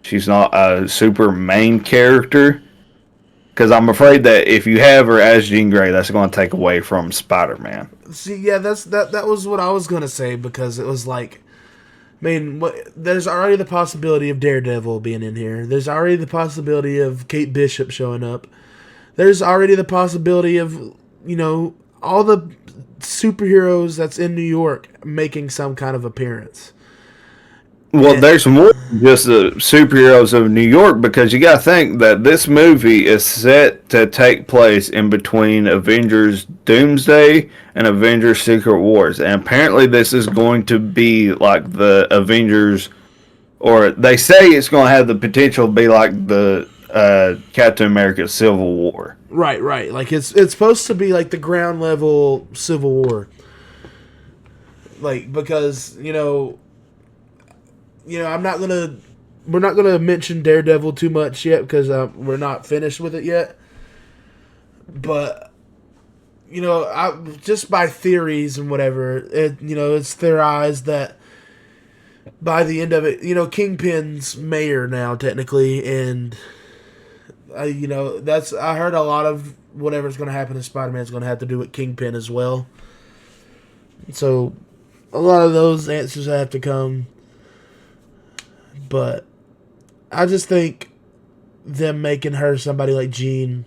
She's not a super main character. Because I'm afraid that if you have her as Jean Grey, that's going to take away from Spider-Man. See, yeah, that was what I was gonna say, because it was like, I mean, there's already the possibility of Daredevil being in here. There's already the possibility of Kate Bishop showing up. There's already the possibility of, all the superheroes that's in New York making some kind of appearance. Well, there's more than just the superheroes of New York, because you got to think that this movie is set to take place in between Avengers Doomsday and Avengers Secret Wars. And apparently this is going to be like the Avengers, or they say it's going to have the potential to be like the Captain America Civil War. Right. Like it's supposed to be like the ground level Civil War. Like, because, we're not gonna mention Daredevil too much yet, because we're not finished with it yet. But just by theories and whatever, it's theorized that by the end of it, Kingpin's mayor now technically, and I heard a lot of whatever's gonna happen to Spider-Man is gonna have to do with Kingpin as well. So a lot of those answers have to come. But I just think them making her somebody like Jean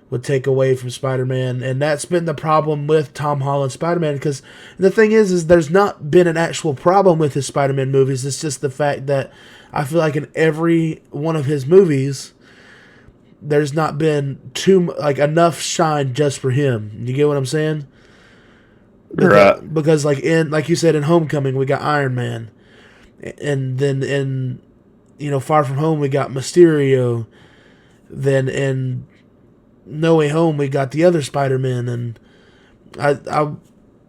would take away from Spider-Man. And that's been the problem with Tom Holland's Spider-Man. Because the thing is there's not been an actual problem with his Spider-Man movies. It's just the fact that I feel like in every one of his movies, there's not been enough shine just for him. You get what I'm saying? Right. Because like you said, in Homecoming, we got Iron Man. And then in, Far From Home, we got Mysterio. Then in No Way Home, we got the other Spider-Man. And I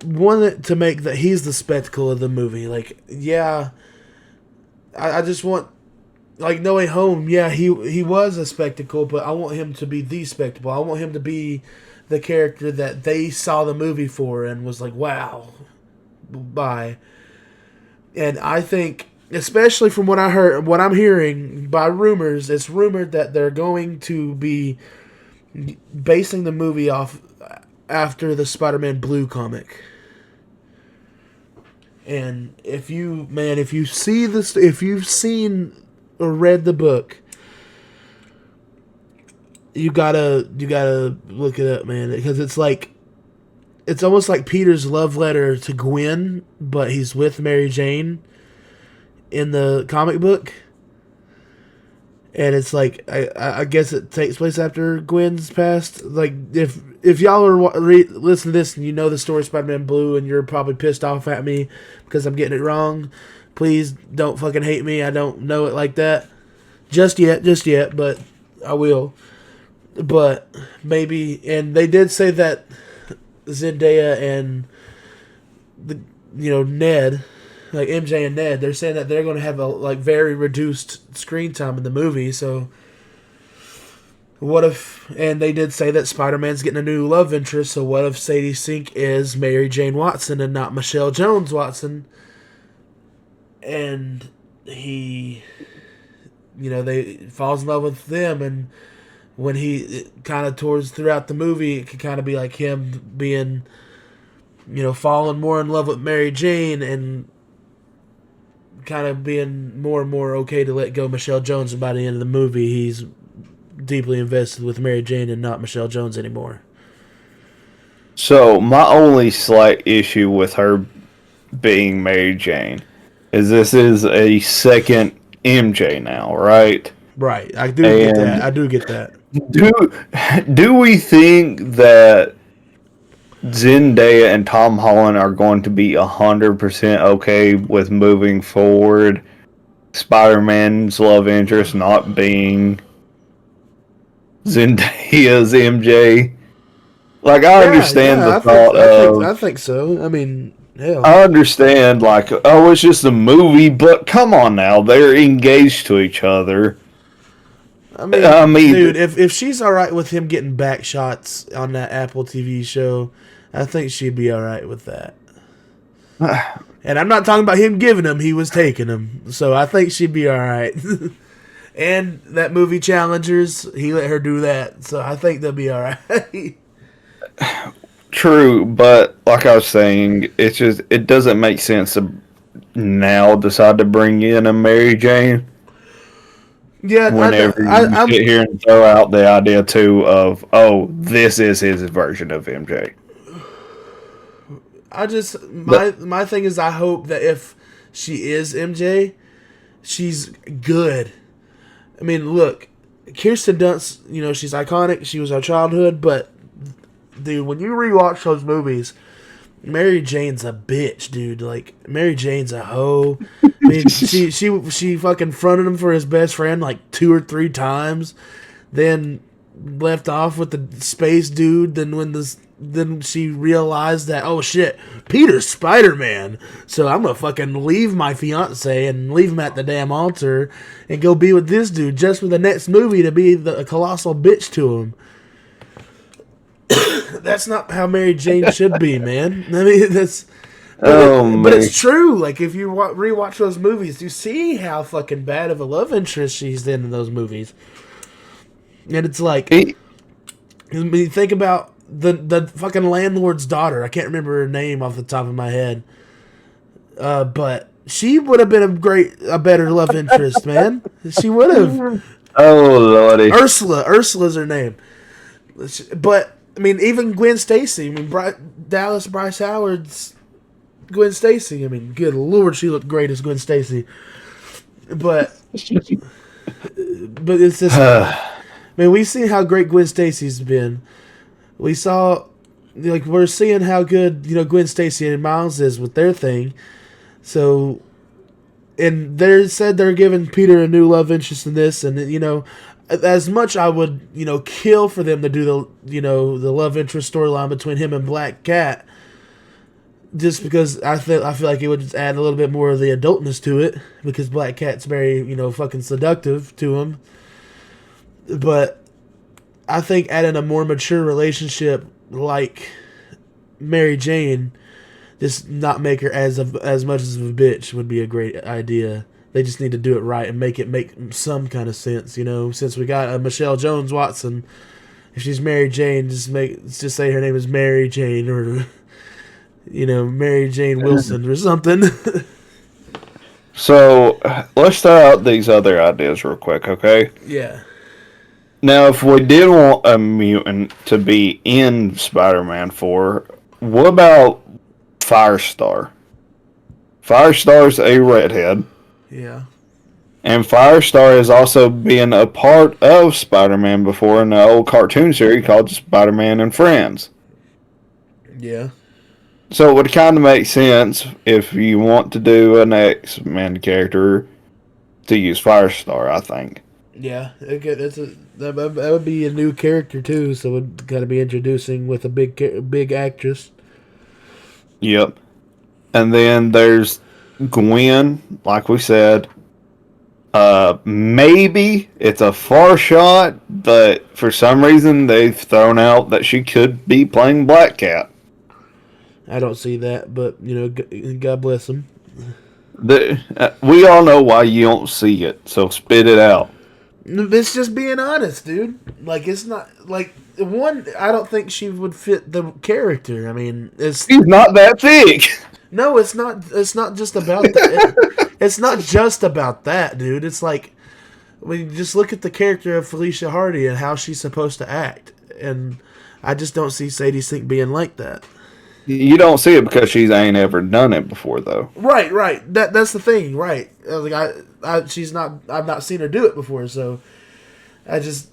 wanted to make that he's the spectacle of the movie. Like, yeah, I just want, like, No Way Home, yeah, he was a spectacle, but I want him to be the spectacle. I want him to be the character that they saw the movie for and was like, wow, bye. And I think, especially from what I'm hearing by rumors, it's rumored that they're going to be basing the movie off after the Spider-Man Blue comic. And if you've seen or read the book, you gotta look it up, man, because it's almost like Peter's love letter to Gwen, but he's with Mary Jane in the comic book. And it's like, I guess it takes place after Gwen's passed. Like, if y'all are listen to this and you know the story of Spider-Man Blue and you're probably pissed off at me because I'm getting it wrong, please don't fucking hate me. I don't know it like that just yet, but I will. But maybe, and they did say that Zendaya and Ned, like MJ and Ned, they're saying that they're going to have a very reduced screen time in the movie. So what if? And they did say that Spider-Man's getting a new love interest. So what if Sadie Sink is Mary Jane Watson and not Michelle Jones Watson? And he, they falls in love with them, and when he kind of throughout the movie, it could kind of be like him being, falling more in love with Mary Jane and kind of being more and more okay to let go Michelle Jones. And by the end of the movie, he's deeply invested with Mary Jane and not Michelle Jones anymore. So my only slight issue with her being Mary Jane is this is a second MJ now, right? Right. I do get that. Do we think that Zendaya and Tom Holland are going to be 100% okay with moving forward. Spider-Man's love interest not being Zendaya's MJ. Like, I understand the thought of. I think so. I mean, hell. I understand, like, oh, it's just a movie, but come on now, they're engaged to each other. I mean, dude, if she's all right with him getting back shots on that Apple TV show, I think she'd be all right with that. And I'm not talking about him giving them; he was taking them. So I think she'd be all right. And that movie Challengers, he let her do that, so I think they'll be all right. True, but like I was saying, it doesn't make sense to now decide to bring in a Mary Jane. Yeah, whenever you sit here and throw out the idea too of, oh, this is his version of MJ. My thing is, I hope that if she is MJ, she's good. I mean, look, Kirsten Dunst, she's iconic. She was our childhood, but dude, when you rewatch those movies, Mary Jane's a bitch, dude. Like, Mary Jane's a hoe. I mean, she fucking fronted him for his best friend like 2 or 3 times, then left off with the space dude. Then she realized that, oh shit, Peter's Spider-Man, so I'm gonna fucking leave my fiance and leave him at the damn altar and go be with this dude just for the next movie to be a colossal bitch to him. That's not how Mary Jane should be, man. I mean, but it's true. Like, if you rewatch those movies, you see how fucking bad of a love interest she's in those movies. And it's like, I mean, think about the fucking landlord's daughter. I can't remember her name off the top of my head. But she would have been a better love interest, man. She would have. Oh, lordy. Ursula's her name. But I mean, even Gwen Stacy. I mean, Dallas Bryce Howard's Gwen Stacy. I mean, good lord, she looked great as Gwen Stacy. But it's just, I mean, we've seen how great Gwen Stacy's been. We saw, like, we're seeing how good Gwen Stacy and Miles is with their thing. So, and they said they're giving Peter a new love interest in this, and as much I would, kill for them to do the love interest storyline between him and Black Cat, just because I feel like it would just add a little bit more of the adultness to it, because Black Cat's very, fucking seductive to him. But I think adding a more mature relationship like Mary Jane, just not make her as much as a bitch, would be a great idea. They just need to do it right and make some kind of sense, Since we got a Michelle Jones Watson, if she's Mary Jane, just say her name is Mary Jane, or Mary Jane Wilson or something. So let's throw out these other ideas real quick, okay? Yeah. Now, if we did want a mutant to be in Spider-Man 4, what about Firestar? Firestar's a redhead. Yeah. And Firestar has also been a part of Spider-Man before in the old cartoon series called Spider-Man and Friends. Yeah. So it would kind of make sense if you want to do an X-Men character to use Firestar, I think. Yeah, that would be a new character too, so it got to be introducing with a big actress. Yep. And then there's Gwen, like we said. Maybe it's a far shot, but for some reason they've thrown out that she could be playing Black Cat. I don't see that, but God bless them. We all know why you don't see it, so spit it out. It's just being honest, dude. Like, it's not like I don't think she would fit the character. I mean, she's not that thick. No, it's not. It's not just about that. It's not just about that, dude. It's like, just look at the character of Felicia Hardy and how she's supposed to act, and I just don't see Sadie Sink being like that. You don't see it because she ain't ever done it before, though. Right. That's the thing, right? Like she's not. I've not seen her do it before, so I just.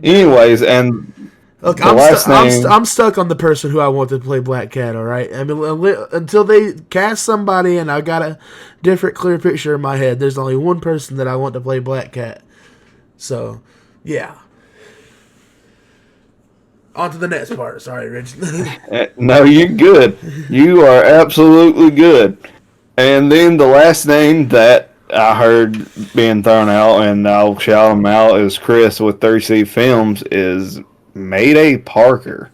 Anyways, and Look, The last name. I'm stuck on the person who I want to play Black Cat. All right, I mean, until they cast somebody and I got a different, clear picture in my head, there's only one person that I want to play Black Cat. So, yeah. On to the next part. Sorry, Rich. No, you're good. You are absolutely good. And then the last name that I heard being thrown out, and I'll shout him out, is Chris with 3C Films, is Mayday Parker.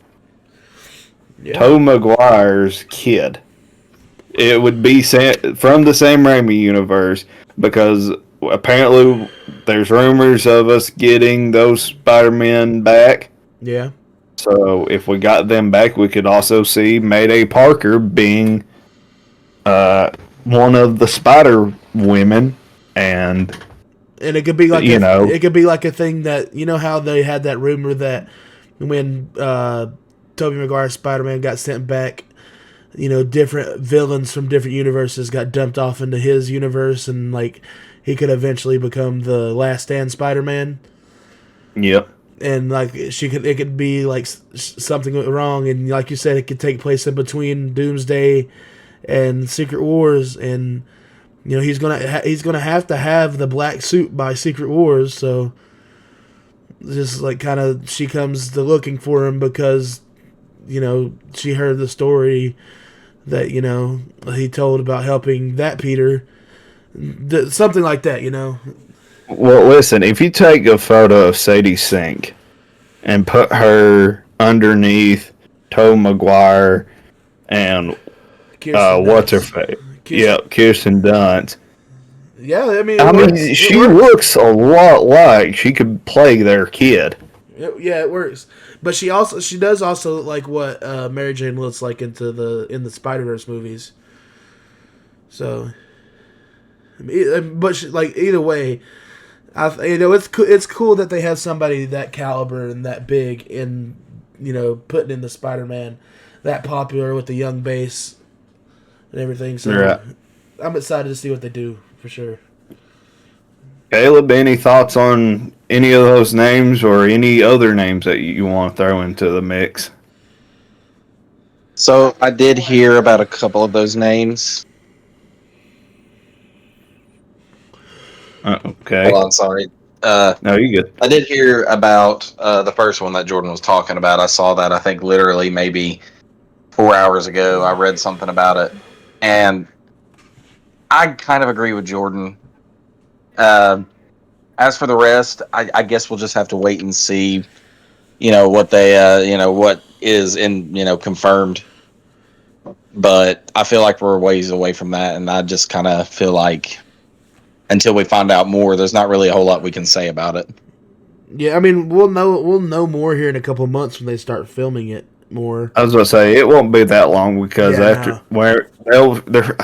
Yeah. Toe Maguire's kid. It would be from the Sam Raimi universe, because apparently there's rumors of us getting those Spider-Men back. Yeah. So if we got them back, we could also see Mayday Parker being one of the Spider Women, and it could be like it could be like a thing that, you know how they had that rumor that when Tobey Maguire's Spider-Man got sent back, you know, different villains from different universes got dumped off into his universe, and like he could eventually become the Last Stand Spider-Man. Yep. And like it could be like something went wrong, and like you said, it could take place in between Doomsday and Secret Wars, and you know he's gonna have to have the black suit by Secret Wars, so just like kind of she comes to looking for him because, you know, she heard the story that, you know, he told about helping that Peter, something like that, you know. Well, listen, if you take a photo of Sadie Sink and put her underneath Toe Maguire and what's her face? Yep, Kirsten Dunst. Yeah, I mean, she looks a lot like she could play their kid. Yeah, it works. But she does also look like what Mary Jane looks like in the Spider-Verse movies. So, but like either way, it's cool that they have somebody that caliber and that big in, you know, putting in the Spider-Man that popular with the young base and everything. So right. I'm excited to see what they do for sure. Caleb, any thoughts on any of those names or any other names that you want to throw into the mix? So I did hear about a couple of those names. Okay. Hold on, sorry. No, you good. I did hear about the first one that Jordan was talking about. I saw that, I think, literally maybe 4 hours ago. I read something about it. And I kind of agree with Jordan. As for the rest, I guess we'll just have to wait and see, you know, what they, what is confirmed. But I feel like we're ways away from that, and I just kind of feel like until we find out more, there's not really a whole lot we can say about it. Yeah, I mean, we'll know more here in a couple of months when they start filming it more. I was going to say, it won't be that long because I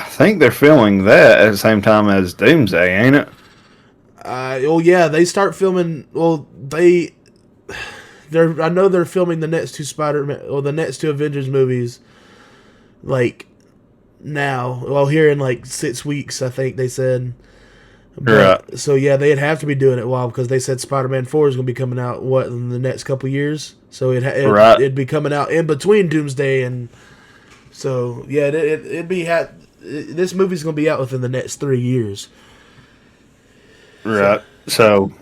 think they're filming that at the same time as Doomsday, ain't it? They start filming. Well, I know they're filming the next two Spider-Man or the next two Avengers movies, like now. Well, here in like 6 weeks, I think they said. But, right. So yeah, they'd have to be doing it because they said Spider-Man 4 is going to be coming out in the next couple years. So it'd be coming out in between Doomsday and. So yeah, it'd be this movie's going to be out within the next 3 years. Right. So,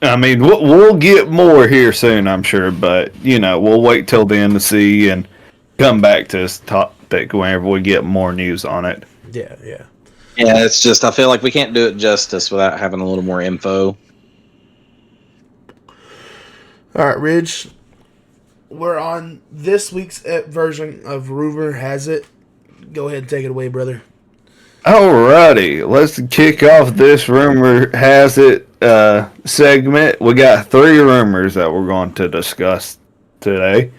I mean, we'll get more here soon, I'm sure, but, you know, we'll wait till then to see and come back to this topic whenever we get more news on it. Yeah. Yeah, it's just, I feel like we can't do it justice without having a little more info. All right, Ridge. We're on this week's version of Rumor Has It. Go ahead and take it away, brother. Alrighty, let's kick off this Rumor Has It segment. We got 3 rumors that we're going to discuss today.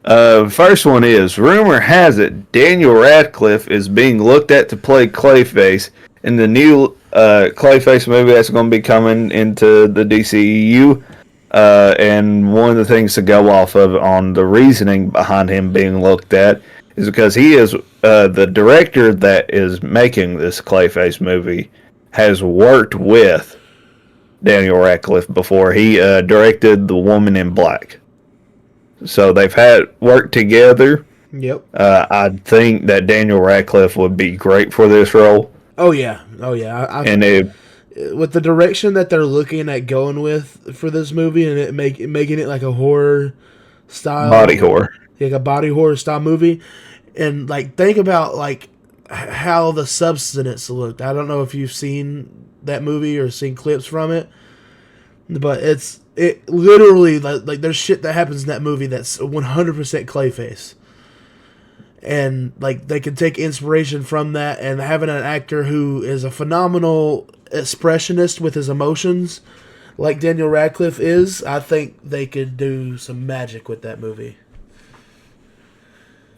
First one is, rumor has it Daniel Radcliffe is being looked at to play Clayface in the new Clayface movie that's going to be coming into the DCEU. And one of the things to go off of on the reasoning behind him being looked at is because he is the director that is making this Clayface movie has worked with Daniel Radcliffe before. He directed The Woman in Black. so they've had worked together. Yep. I think that Daniel Radcliffe would be great for this role. Oh yeah. And with the direction that they're looking at going with for this movie, and making it like a horror style, body horror, like a body horror style movie, and like think about like how The Substance looked. I don't know if you've seen that movie or seen clips from it, but it literally like there's shit that happens in that movie that's 100% Clayface. And like they can take inspiration from that, and having an actor who is a phenomenal expressionist with his emotions, like Daniel Radcliffe is, I think they could do some magic with that movie.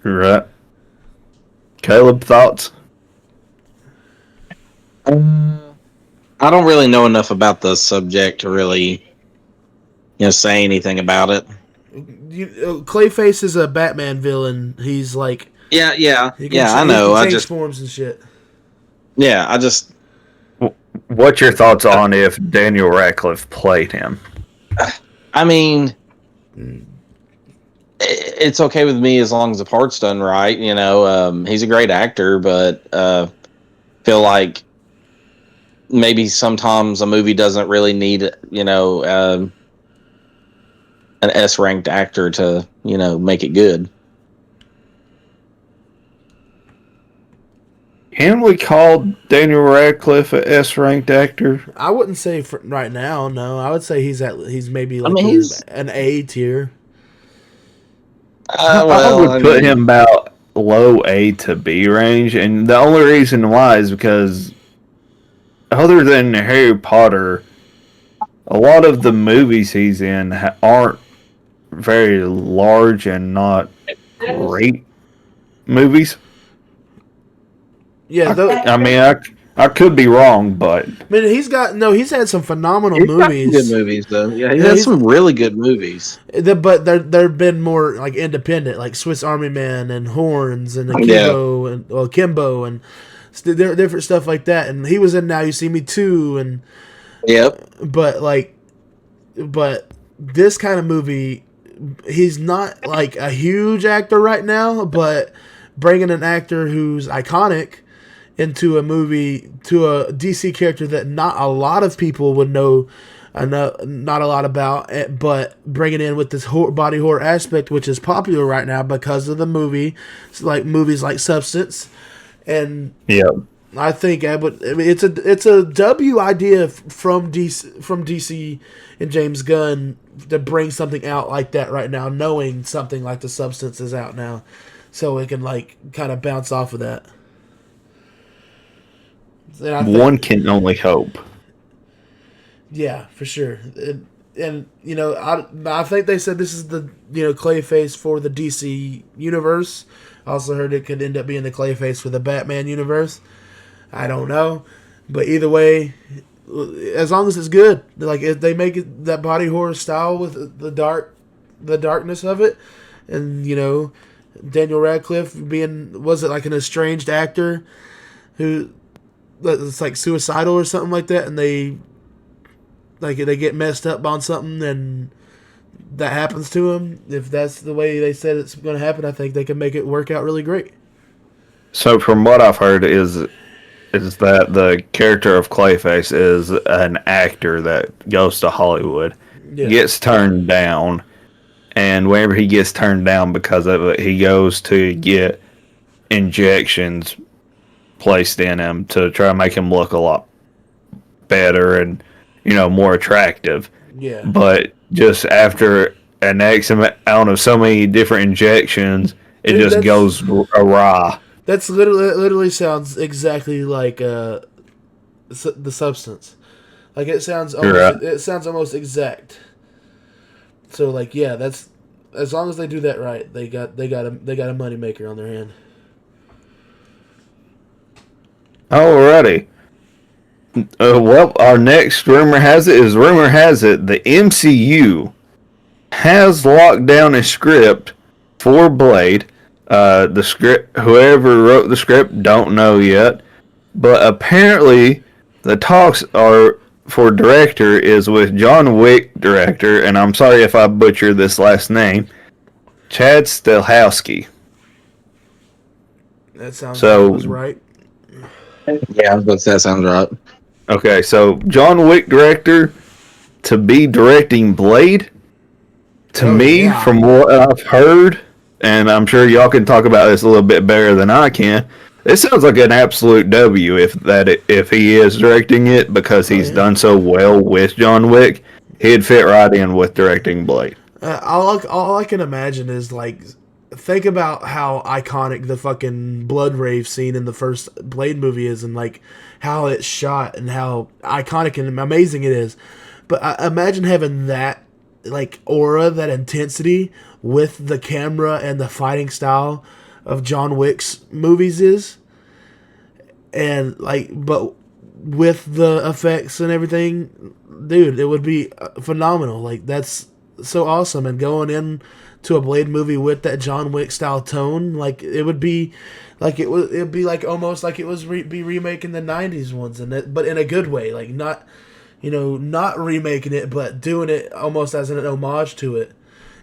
Right. Caleb, thoughts? I don't really know enough about the subject to really, say anything about it. Clayface is a Batman villain. He's like, yeah, I He know. can change forms and shit. Yeah, I just. What's your thoughts on if Daniel Radcliffe played him? I mean, it's okay with me as long as the part's done right. He's a great actor, but feel like maybe sometimes a movie doesn't really need, an S-ranked actor to, make it good. Can we call Daniel Radcliffe a S-ranked actor? I wouldn't say right now. No, I would say he's maybe like an A tier. I would put him about low A to B range, and the only reason why is because other than Harry Potter, a lot of the movies he's in aren't very large and not great movies. Yeah, I could be wrong, but he's had some phenomenal movies. Good movies though. Yeah, he's had some really good movies. But they've been more like independent, like Swiss Army Man and Horns and Kimbo and different stuff like that. And he was in Now You See Me Too, and But this kind of movie, he's not like a huge actor right now, but bringing an actor who's iconic into a movie, to a DC character that not a lot of people would know not a lot about, but bringing in with this body horror aspect, which is popular right now because of the movie, like movies like Substance, and I think it's a W idea from DC and James Gunn to bring something out like that right now, knowing something like The Substance is out now, so it can like kind of bounce off of that. One can only hope. Yeah, for sure. And I think they said this is the Clayface for the DC universe. I also heard it could end up being the Clayface for the Batman universe. I don't know, but either way, as long as it's good, like if they make it that body horror style with the darkness of it, and Daniel Radcliffe was it like an estranged actor who it's like suicidal or something like that, and they get messed up on something and that happens to him. If that's the way they said it's going to happen, I think they can make it work out really great. So from what I've heard is that the character of Clayface is an actor that goes to Hollywood, gets turned down, and whenever he gets turned down because of it, he goes to get injections placed in him to try to make him look a lot better and more attractive. Yeah. But just after an X amount of so many different injections, it just goes awry. That's literally sounds exactly like The Substance. Like it sounds almost exact. So like that's as long as they do that right, they got a money maker on their hand. Alrighty. Well, our next rumor has it the MCU has locked down a script for Blade. The script, whoever wrote the script, don't know yet, but apparently the talks are for director is with John Wick director, and I'm sorry if I butcher this last name, Chad Stahelski. That sounds like it So, was right. Yeah, that sounds right. okay, so John Wick director to be directing Blade. To Oh me, yeah. from what I've heard, and I'm sure y'all can talk about this a little bit better than I can. It sounds like an absolute W if he is directing it because he's done so well with John Wick. He'd fit right in with directing Blade. All I can imagine is like, think about how iconic the fucking blood rave scene in the first Blade movie is, and like how it's shot and how iconic and amazing it is. But imagine having that like aura, that intensity with the camera and the fighting style of John Wick's movies is, and like, but with the effects and everything, dude, it would be phenomenal. Like that's so awesome. And going in to a Blade movie with that John Wick style tone, like it would be like it'd be like almost like it was be remaking the 90s ones, and but in a good way, like not, you know, not remaking it, but doing it almost as an homage to it.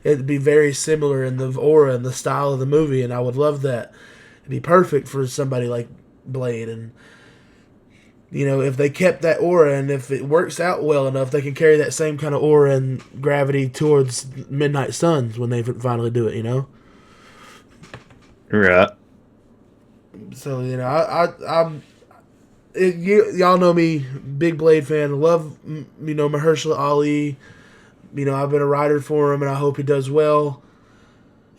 It'd be very similar in the aura and the style of the movie, and I would love that. It'd be perfect for somebody like Blade. And you know, if they kept that aura, and if it works out well enough, they can carry that same kind of aura and gravity towards Midnight Suns when they finally do it, you know? Right. So, you know, y'all know me, big Blade fan. Love, you know, Mahershala Ali. You know, I've been a writer for him, and I hope he does well.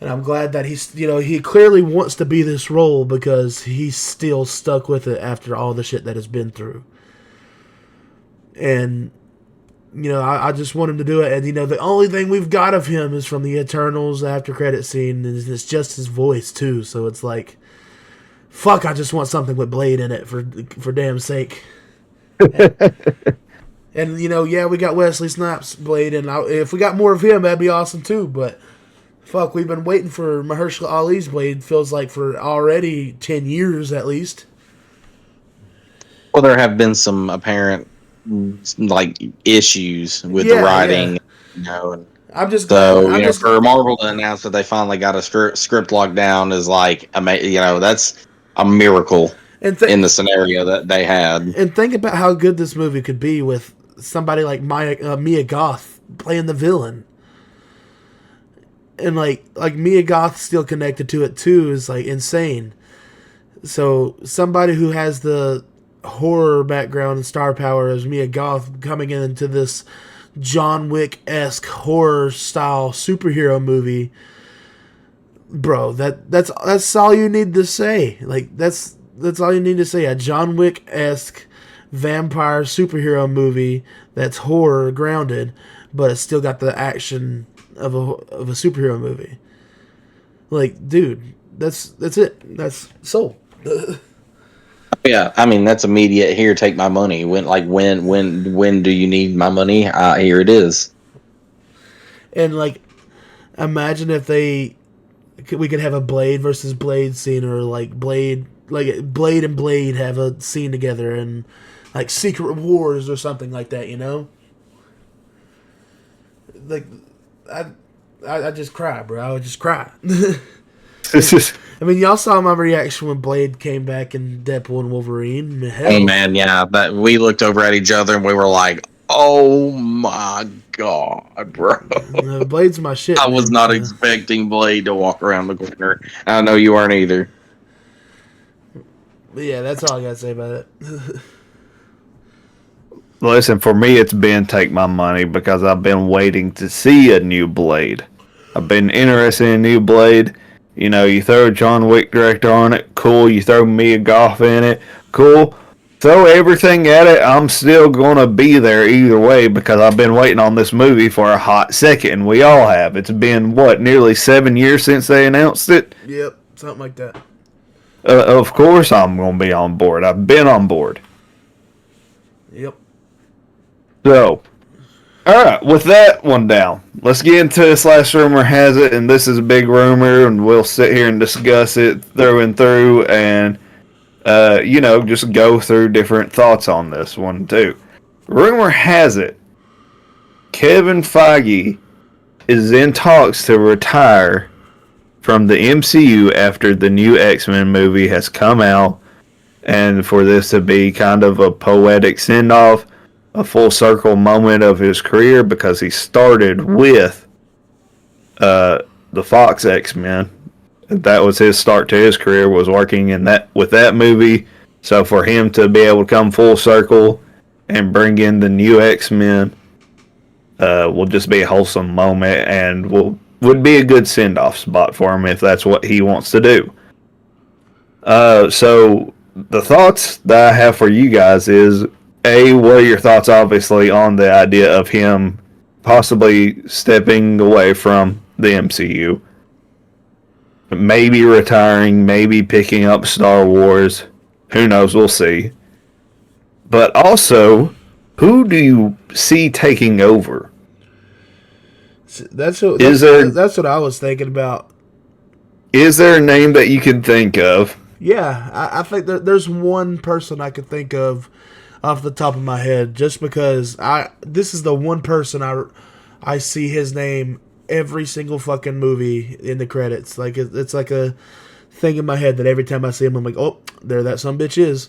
And I'm glad that he's, you know, he clearly wants to be this role because he's still stuck with it after all the shit that has been through. And, you know, I just want him to do it. And, you know, the only thing we've got of him is from the Eternals after credit scene, and it's just his voice, too. So it's like, fuck, I just want something with Blade in it for damn sake. And you know, yeah, we got Wesley Snipes Blade, and if we got more of him, that'd be awesome too. But fuck, we've been waiting for Mahershala Ali's Blade, feels like, for already 10 years at least. Well, there have been some apparent like issues with the writing, you know. And I'm just so glad, you know, for Marvel to announce that they finally got a script locked down is like, you know, that's a miracle in the scenario that they had. And think about how good this movie could be with somebody like Mia Goth playing the villain. And like Mia Goth still connected to it too is like insane. So somebody who has the horror background and star power as Mia Goth coming into this John Wick-esque horror style superhero movie, bro, that's all you need to say. Like that's all you need to say. A John Wick-esque vampire superhero movie that's horror grounded, but it's still got the action of a superhero movie. Like, dude, that's it. That's sold. Yeah, I mean that's immediate. Here, take my money. When do you need my money? Here it is. And like, imagine if we could have a Blade versus Blade scene, or like Blade and Blade have a scene together, and like Secret Wars or something like that, you know? Like, I just cry, bro. I would just cry. I mean, y'all saw my reaction when Blade came back in Deadpool and Wolverine. Hell. Oh man, yeah. But we looked over at each other and we were like, "Oh my god, bro!" Blade's my shit. I was not expecting Blade to walk around the corner. I know you aren't either. But yeah, that's all I gotta say about it. Listen, for me, it's been take my money because I've been waiting to see a new Blade. I've been interested in a new Blade. You know, you throw a John Wick director on it, cool. You throw Mia Goth in it, cool. Throw everything at it, I'm still going to be there either way because I've been waiting on this movie for a hot second, and we all have. It's been, nearly 7 years since they announced it? Yep, something like that. Of course I'm going to be on board. I've been on board. Yep. So, alright, with that one down, let's get into this last rumor has it, and this is a big rumor, and we'll sit here and discuss it through and through, and, just go through different thoughts on this one, too. Rumor has it, Kevin Feige is in talks to retire from the MCU after the new X-Men movie has come out, and for this to be kind of a poetic send-off, a full circle moment of his career, because he started with the Fox X-Men. That was his start to his career, was working in that with that movie. So for him to be able to come full circle and bring in the new X-Men will just be a wholesome moment, and would be a good send-off spot for him if that's what he wants to do. So the thoughts that I have for you guys is, A, what are your thoughts, obviously, on the idea of him possibly stepping away from the MCU? Maybe retiring, maybe picking up Star Wars. Who knows? We'll see. But also, who do you see taking over? That's what I was thinking about. Is there a name that you can think of? Yeah, I think there's one person I could think of off the top of my head, just because this is the one person I see his name every single fucking movie in the credits. Like it's like a thing in my head that every time I see him, I'm like, oh, there that sumbitch is,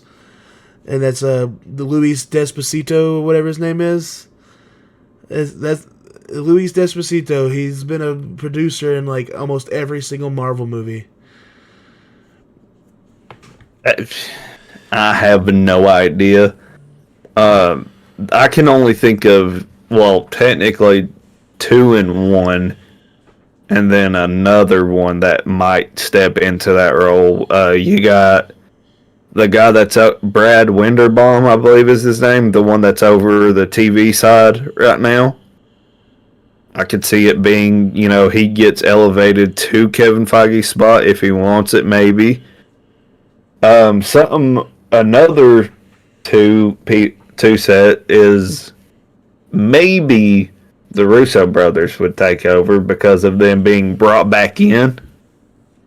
and that's the Luis Despacito, whatever his name is. That's Luis Despacito. He's been a producer in like almost every single Marvel movie. I have no idea. I can only think of, well, technically 2 and 1, and then another one that might step into that role. You got the guy that's out, Brad Winderbaum, I believe is his name, the one that's over the TV side right now. I could see it being, he gets elevated to Kevin Feige's spot if he wants it, maybe. Another two set is maybe the Russo brothers would take over because of them being brought back in.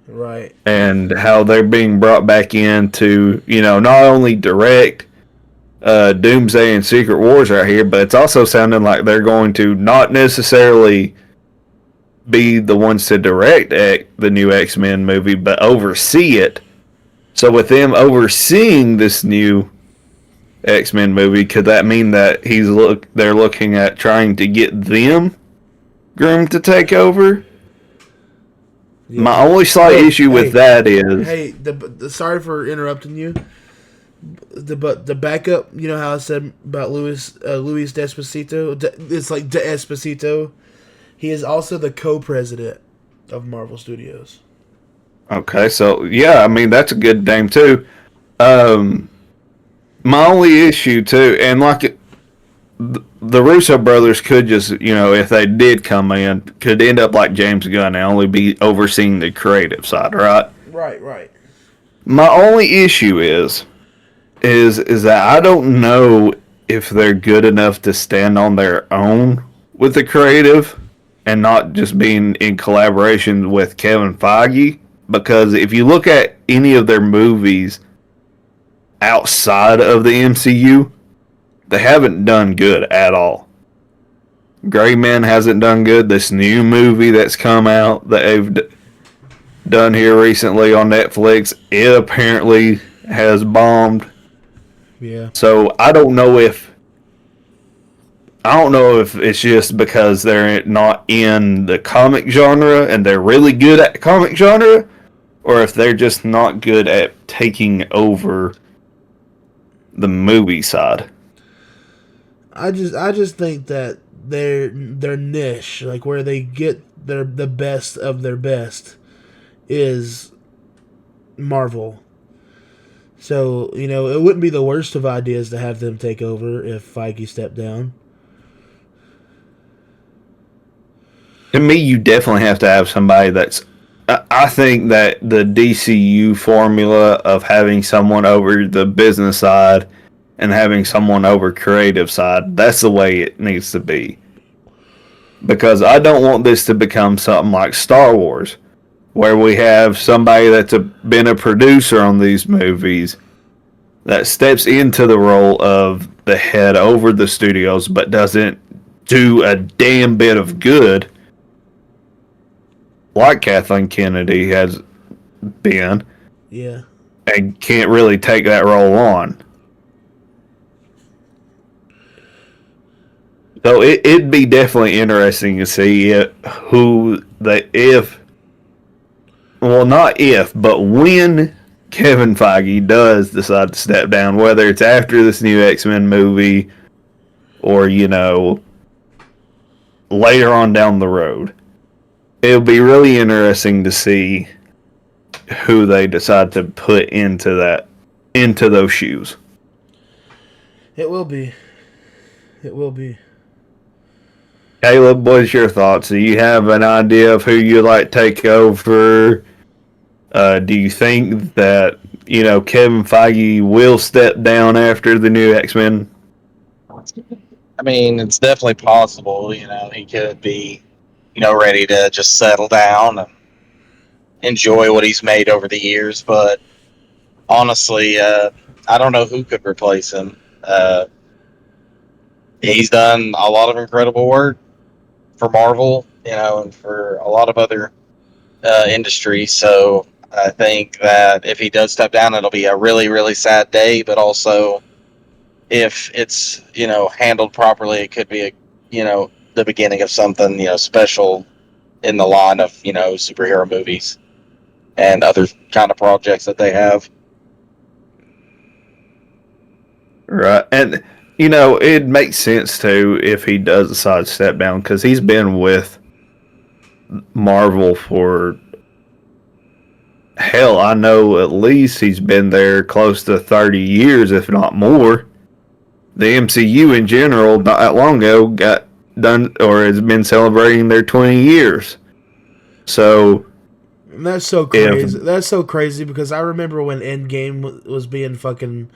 Right. And how they're being brought back in to, not only direct Doomsday and Secret Wars right here, but it's also sounding like they're going to not necessarily be the ones to direct the new X-Men movie, but oversee it. So with them overseeing this new X-Men movie, could that mean that they're looking at trying to get them groomed to take over? Yeah. My only slight issue with that is... Hey, sorry for interrupting you. But the backup, you know how I said about Luis Despacito? It's like Despacito. He is also the co-president of Marvel Studios. Okay, so, yeah, I mean, that's a good name, too. My only issue, too, and like the Russo brothers could just, if they did come in, could end up like James Gunn and only be overseeing the creative side, right? Right. My only issue is that I don't know if they're good enough to stand on their own with the creative and not just being in collaboration with Kevin Feige. Because if you look at any of their movies outside of the MCU, they haven't done good at all. Gray Man hasn't done good. This new movie that's come out that they've done here recently on Netflix, it apparently has bombed. Yeah. So I don't know if it's just because they're not in the comic genre and they're really good at the comic genre, or if they're just not good at taking over the movie side. I just think that their niche, like where they get the best of their best, is Marvel. So, it wouldn't be the worst of ideas to have them take over if Feige stepped down. To me, you definitely have to have somebody that's... I think that the DCU formula of having someone over the business side and having someone over creative side, that's the way it needs to be. Because I don't want this to become something like Star Wars, where we have somebody that's been a producer on these movies that steps into the role of the head over the studios but doesn't do a damn bit of good. like Kathleen Kennedy has been, Yeah. and can't really take that role on. So it'd be definitely interesting to see not if, but when Kevin Feige does decide to step down, whether it's after this new X-Men movie or, later on down the road. It'll be really interesting to see who they decide to put into those shoes. It will be. It will be. Caleb, what's your thoughts? Do you have an idea of who you'd like to take over? Do you think that, Kevin Feige will step down after the new X-Men? I mean, it's definitely possible. He could be, ready to just settle down and enjoy what he's made over the years. But honestly, I don't know who could replace him. He's done a lot of incredible work for Marvel, and for a lot of other industries. So I think that if he does step down, it'll be a really, really sad day. But also, if it's handled properly, it could be the beginning of something special in the line of superhero movies and other kind of projects that they have. Right. And, it makes sense, too, if he does decide to step down, because he's been with Marvel for, hell, I know at least he's been there close to 30 years, if not more. The MCU in general, not that long ago, got done, or has been celebrating their 20 years. So... And that's so crazy. That's so crazy because I remember when Endgame was being fucking...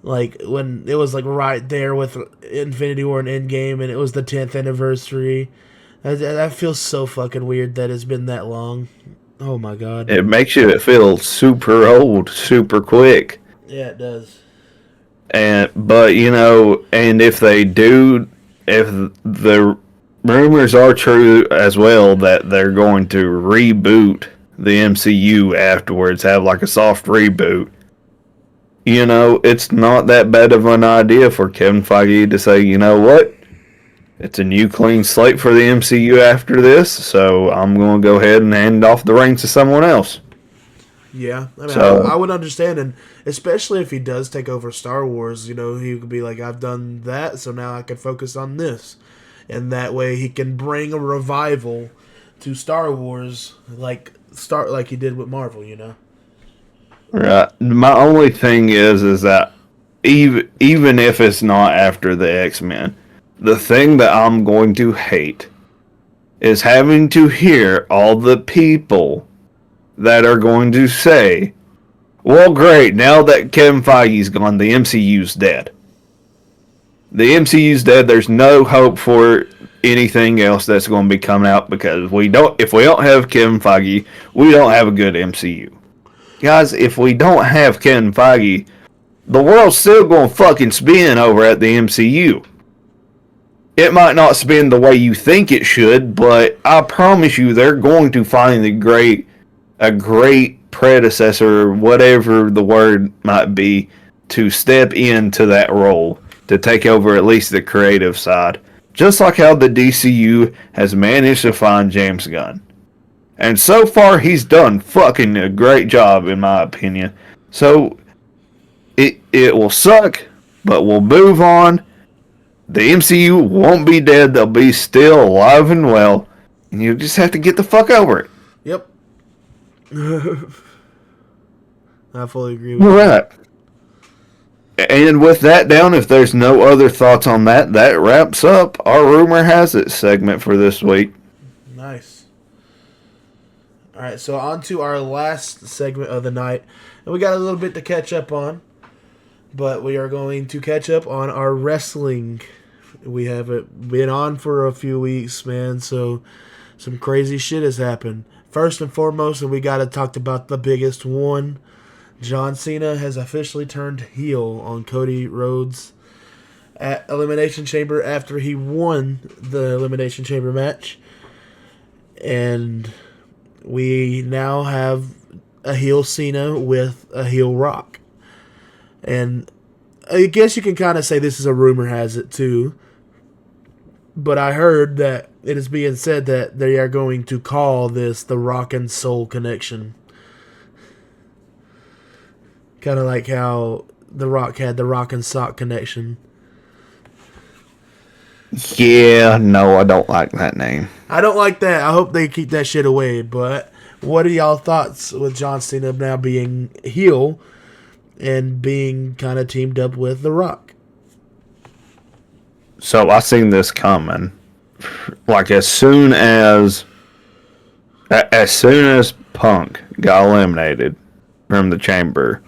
Like, when it was, like, right there with Infinity War and Endgame, and it was the 10th anniversary. That feels so fucking weird that it's been that long. Oh, my God. It makes you feel super old, super quick. Yeah, it does. But, and if the rumors are true as well that they're going to reboot the MCU afterwards, have, like, a soft reboot, it's not that bad of an idea for Kevin Feige to say, you know what? It's a new clean slate for the MCU after this, so I'm going to go ahead and hand off the reins to someone else. Yeah, I would understand, and especially if he does take over Star Wars, he could be like, I've done that, so now I can focus on this. And that way he can bring a revival to Star Wars, like he did with Marvel, Right. My only thing is that even if it's not after the X-Men, the thing that I'm going to hate is having to hear all the people that are going to say, well, great, now that Kevin Feige's gone, the MCU's dead. The MCU's dead, there's no hope for anything else that's going to be coming out because if we don't have Kevin Feige, we don't have a good MCU. Guys, if we don't have Kevin Feige, the world's still going to fucking spin over at the MCU. It might not spin the way you think it should, but I promise you they're going to find a great predecessor, whatever the word might be, to step into that role, to take over at least the creative side. Just like how the DCU has managed to find James Gunn. And so far, he's done fucking a great job, in my opinion. So, it will suck, but we'll move on. The MCU won't be dead. They'll be still alive and well. And you just have to get the fuck over it. Yep. I fully agree with All you. right. And with that down, if there's no other thoughts on that, that wraps up our Rumor Has It segment for this week. Nice. Alright, so on to our last segment of the night. And we got a little bit to catch up on. But we are going to catch up on our wrestling. We haven't been on for a few weeks, man, so some crazy shit has happened. First and foremost, and we got to talk about the biggest one. John Cena has officially turned heel on Cody Rhodes at Elimination Chamber after he won the Elimination Chamber match. And we now have a heel Cena with a heel Rock. And I guess you can kind of say this is a rumor has it too. But I heard that it is being said that they are going to call this the Rock and Soul Connection. Kind of like how The Rock had the Rock and Sock Connection. Yeah, no, I don't like that name. I don't like that. I hope they keep that shit away. But what are y'all thoughts with John Cena now being heel and being kind of teamed up with The Rock? So I seen this coming. Like as soon as Punk got eliminated from the chamber,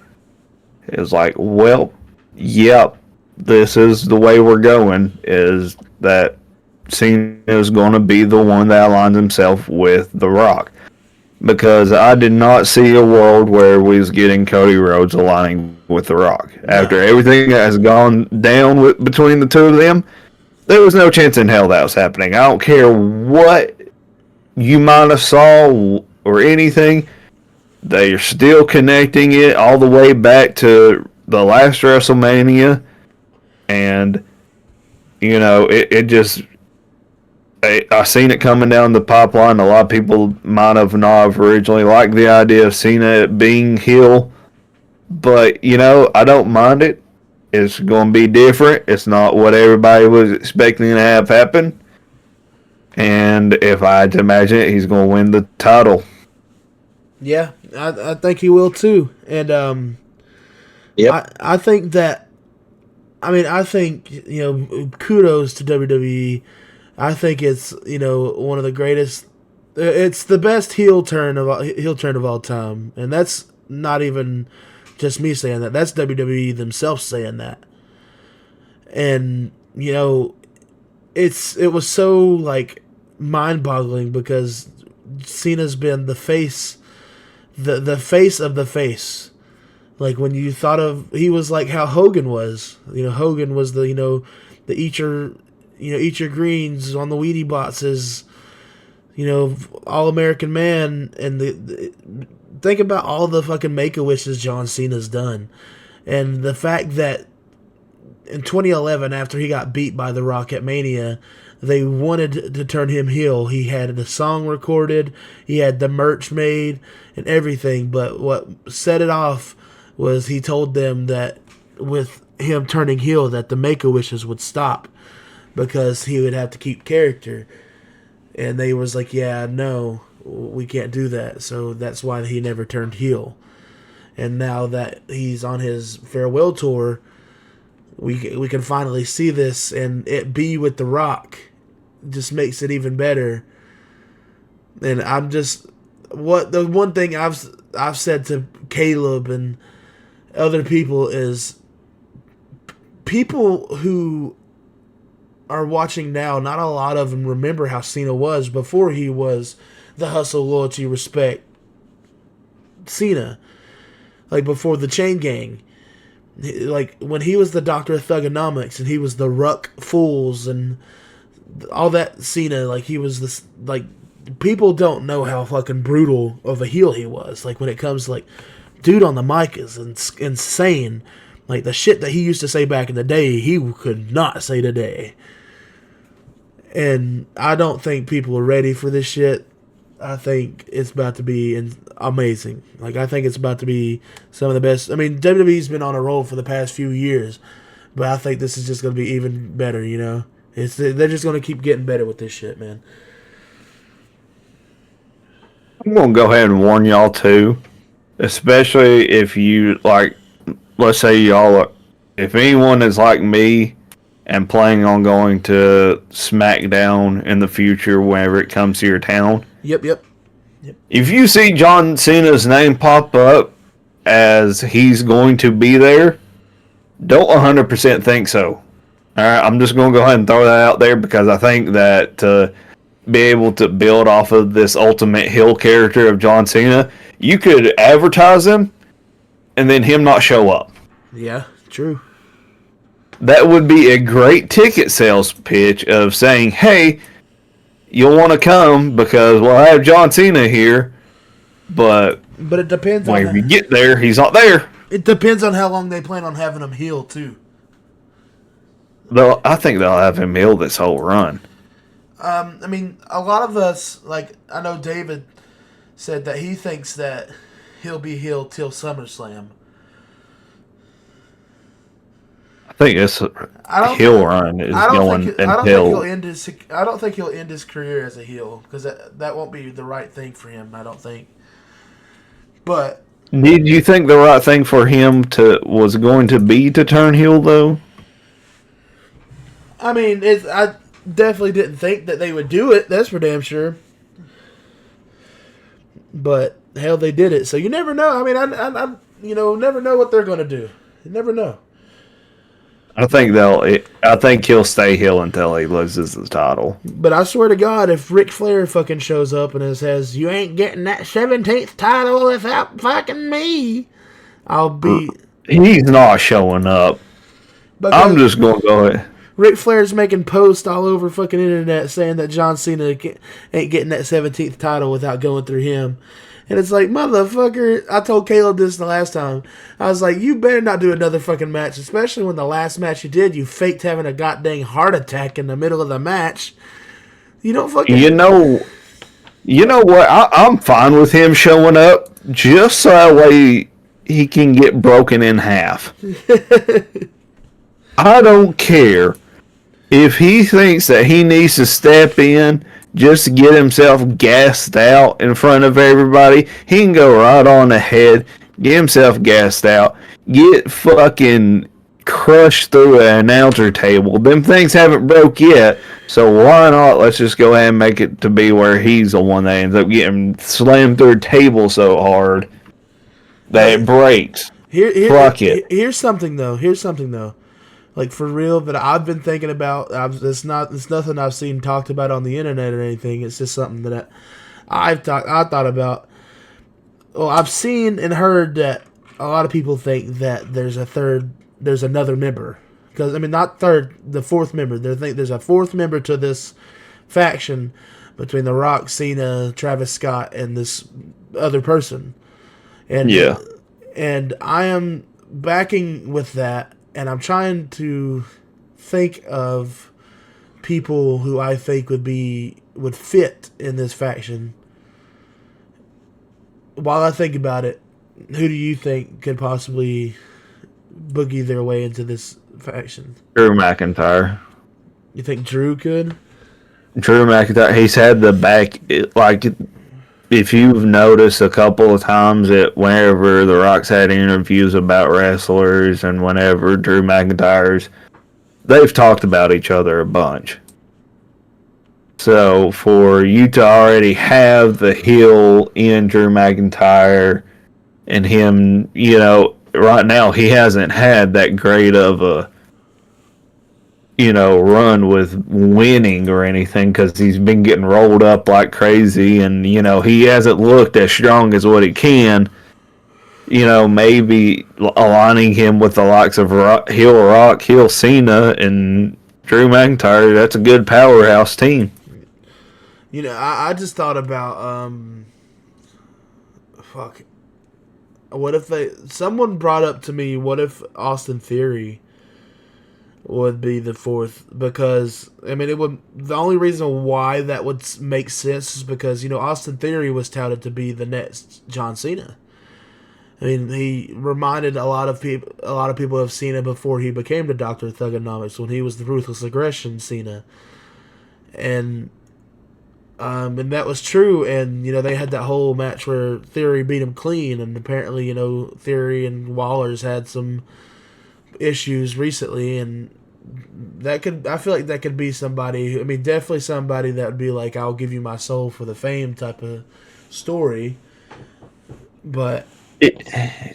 it was like, well, yep, this is the way we're going. Is that Cena is going to be the one that aligns himself with The Rock? Because I did not see a world where we was getting Cody Rhodes aligning with The Rock. After everything that has gone down between the two of them, there was no chance in hell that was happening. I don't care what you might have saw or anything. They are still connecting it all the way back to the last WrestleMania. And, you know, it just... I seen it coming down the pipeline. A lot of people might have not originally liked the idea of Cena being heel. But, you know, I don't mind it. It's going to be different. It's not what everybody was expecting to have happen. And if I had to imagine it, he's going to win the title. Yeah, I think he will too. And Yep. I think that, I think, you know, kudos to WWE. I think it's, you know, one of the greatest. It's the best heel turn of all time, and that's not even just me saying that. That's WWE themselves saying that. And you know, it was so like mind-boggling because Cena's been the face, the face of the face. Like when you thought of, he was like how Hogan was. You know, Hogan was the, you know, the eat your greens on the Wheatie boxes, you know, All-American Man. And think about all the fucking Make-A-Wishes John Cena's done. And the fact that in 2011, after he got beat by The Rock at Mania, they wanted to turn him heel. He had the song recorded, he had the merch made, and everything. But what set it off was he told them that with him turning heel, that the Make-A-Wishes would stop, because he would have to keep character. And they was like, yeah, no, we can't do that. So that's why he never turned heel. And now that he's on his farewell tour, we can finally see this, and it be with The Rock just makes it even better. And I'm just, the one thing I've said to Caleb and other people is, people who are watching now, not a lot of them remember how Cena was before he was the hustle, loyalty, respect Cena. Like before the Chain Gang. Like when he was the Doctor of Thugonomics and he was the Ruck Fools and all that Cena, like he was this, like, people don't know how fucking brutal of a heel he was. Like when it comes to, like, dude on the mic is insane. Like the shit that he used to say back in the day, he could not say today. And I don't think people are ready for this shit. I think it's about to be amazing. Like, I think it's about to be some of the best. I mean, WWE's been on a roll for the past few years, but I think this is just going to be even better, you know? They're just going to keep getting better with this shit, man. I'm going to go ahead and warn y'all, too. Especially if you, like, let's say y'all are, if anyone is like me and planning on going to SmackDown in the future whenever it comes to your town. Yep. If you see John Cena's name pop up as he's going to be there, don't 100% think so. Alright, I'm just going to go ahead and throw that out there because I think that to be able to build off of this ultimate heel character of John Cena, you could advertise him and then him not show up. Yeah, true. That would be a great ticket sales pitch of saying, hey, you'll want to come because we'll have John Cena here, But it depends when on you get there, he's not there. it depends on how long they plan on having him heal too. I think they'll have him heal this whole run. I mean, a lot of us, like I know David said that he thinks that he'll be healed till SummerSlam. I think this heel run is going until. I don't think he'll end his career as a heel because that won't be the right thing for him. I don't think. But Did you think the right thing for him was going to be to turn heel though? I mean, I definitely didn't think that they would do it. That's for damn sure. But hell, they did it. So you never know. I mean, I never know what they're going to do. You never know. I think he'll stay heel until he loses the title. But I swear to God, if Ric Flair fucking shows up and says, "You ain't getting that 17th title without fucking me," I'll be. He's not showing up. I'm just going to go ahead. Ric Flair's making posts all over fucking internet saying that John Cena ain't getting that 17th title without going through him. And it's like, motherfucker, I told Caleb this the last time. I was like, you better not do another fucking match, especially when the last match you did, you faked having a goddamn heart attack in the middle of the match. You don't fucking... You know what? I'm fine with him showing up just so that way he can get broken in half. I don't care if he thinks that he needs to step in just to get himself gassed out in front of everybody. He can go right on ahead, get himself gassed out, get fucking crushed through an announcer table. Them things haven't broke yet, so why not? Let's just go ahead and make it to be where he's the one that ends up getting slammed through a table so hard that it breaks. Fuck it. Here's something though. Like, for real, that I've been thinking about. It's nothing I've seen talked about on the internet or anything. It's just something that I thought about. Well, I've seen and heard that a lot of people think that there's another member. Because, I mean, not third, the fourth member. They think there's a fourth member to this faction between The Rock, Cena, Travis Scott, and this other person. And, yeah. And I am backing with that. And I'm trying to think of people who I think would fit in this faction. While I think about it, who do you think could possibly boogie their way into this faction? Drew McIntyre. You think Drew could? Drew McIntyre, he's had the back, like, if you've noticed a couple of times that whenever The Rock's had interviews about wrestlers and whenever Drew McIntyre's, they've talked about each other a bunch. So for you to already have the heel in Drew McIntyre and him, right now he hasn't had that great of a run with winning or anything because he's been getting rolled up like crazy and, he hasn't looked as strong as what he can. Maybe aligning him with the likes of heel Rock, heel Cena, and Drew McIntyre, that's a good powerhouse team. I just thought about, what if someone brought up to me, what if Austin Theory would be the fourth, because the only reason why that would make sense is because Austin Theory was touted to be the next John Cena. I mean, he reminded a lot of people of Cena before he became the Dr. Thugonomics, when he was the Ruthless Aggression Cena, and that was true. And they had that whole match where Theory beat him clean, and apparently Theory and Waller's had some issues recently, and I feel like that could be somebody. Definitely somebody that would be like, I'll give you my soul for the fame type of story. But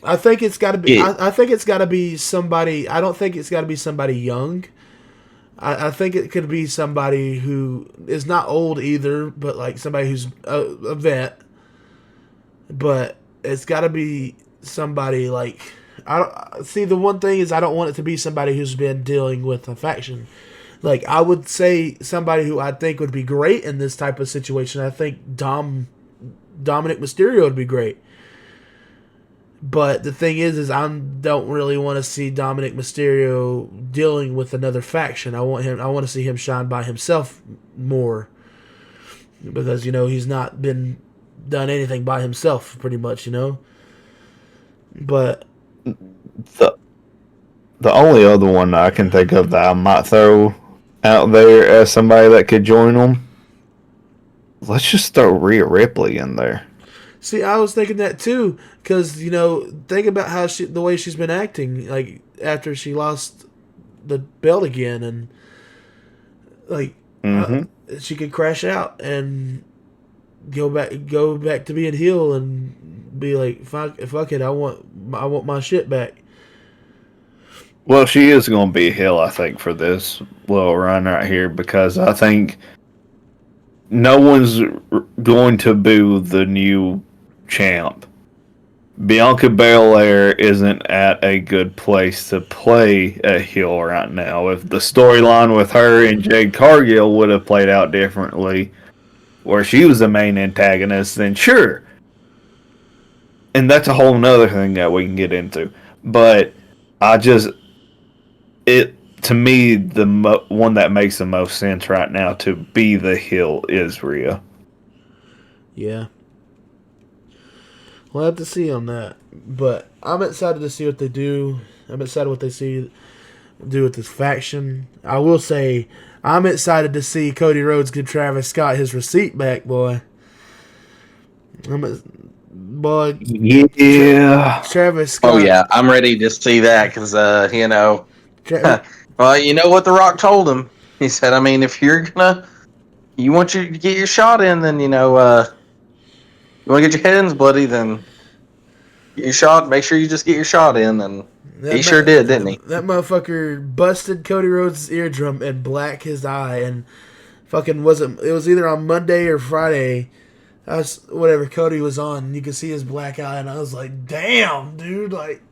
I think it's got to be. I think it's got to be somebody. I don't think it's got to be somebody young. I think it could be somebody who is not old either, but like somebody who's a vet. But it's got to be somebody like. The one thing is I don't want it to be somebody who's been dealing with a faction. Like, I would say somebody who I think would be great in this type of situation. I think Dom Dominic Mysterio would be great. But the thing is I don't really want to see Dominic Mysterio dealing with another faction. I want to see him shine by himself more. Because, he's not been done anything by himself, pretty much, But The only other one I can think of that I might throw out there as somebody that could join them, let's just throw Rhea Ripley in there. See, I was thinking that too, because think about how the way she's been acting, like after she lost the belt again, and like she could crash out and go back to being heel and be like, fuck it, I want my shit back. Well, she is going to be a heel, I think, for this little run right here, because I think no one's going to boo the new champ. Bianca Belair isn't at a good place to play a heel right now. If the storyline with her and Jade Cargill would have played out differently, where she was the main antagonist, then sure. And that's a whole nother thing that we can get into. But to me, the one that makes the most sense right now to be the heel is Rhea. Yeah. We'll have to see on that. But I'm excited to see what they do. I'm excited what they do with this faction. I will say, I'm excited to see Cody Rhodes give Travis Scott his receipt back, boy. Yeah. Travis Scott. Oh, yeah. I'm ready to see that because, well, you know what The Rock told him? He said, I mean, if you want you to get your shot in, then, you want to get your hands bloody, then get your shot. Make sure you just get your shot in. And he sure did, didn't he? That motherfucker busted Cody Rhodes' eardrum and blacked his eye, and fucking it was either on Monday or Friday. Whatever Cody was on, and you could see his black eye, and I was like, damn, dude, like.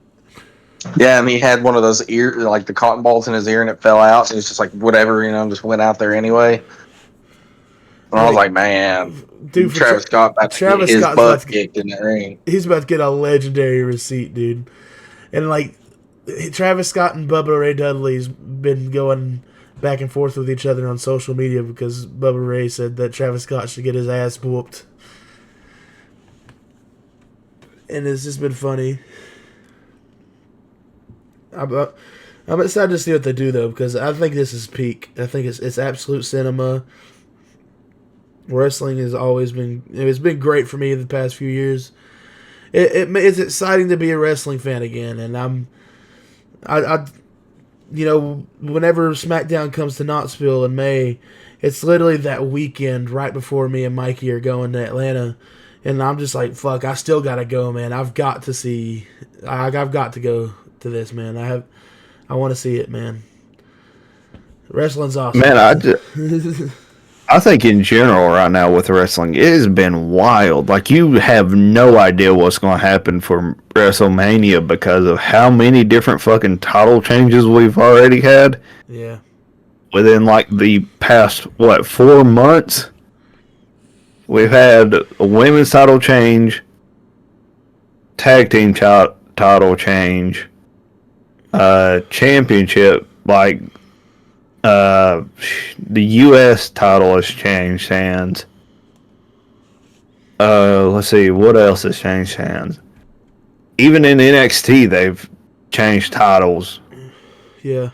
Yeah, and he had one of those the cotton balls in his ear, and it fell out. So he was just like, whatever, just went out there anyway. And I was like, man, dude, Travis Scott about to get his butt kicked in the ring. He's about to get a legendary receipt, dude. And Travis Scott and Bubba Ray Dudley's been going back and forth with each other on social media because Bubba Ray said that Travis Scott should get his ass whooped. And it's just been funny. I'm excited to see what they do, though, because I think this is peak. I think it's absolute cinema. Wrestling has always been... It's been great for me the past few years. It's exciting to be a wrestling fan again, and whenever SmackDown comes to Knoxville in May, it's literally that weekend right before me and Mikey are going to Atlanta, and I'm just like, fuck, I still gotta go, man. I've got to go to this, man. I want to see it, man. Wrestling's awesome. Man, I think in general right now with wrestling, it has been wild. Like, you have no idea what's going to happen for WrestleMania because of how many different fucking title changes we've already had. Yeah. Within, the past, 4 months? We've had a women's title change, tag team title change, championship, the U.S. title has changed hands. Let's see, what else has changed hands? Even in NXT, they've changed titles. Yeah.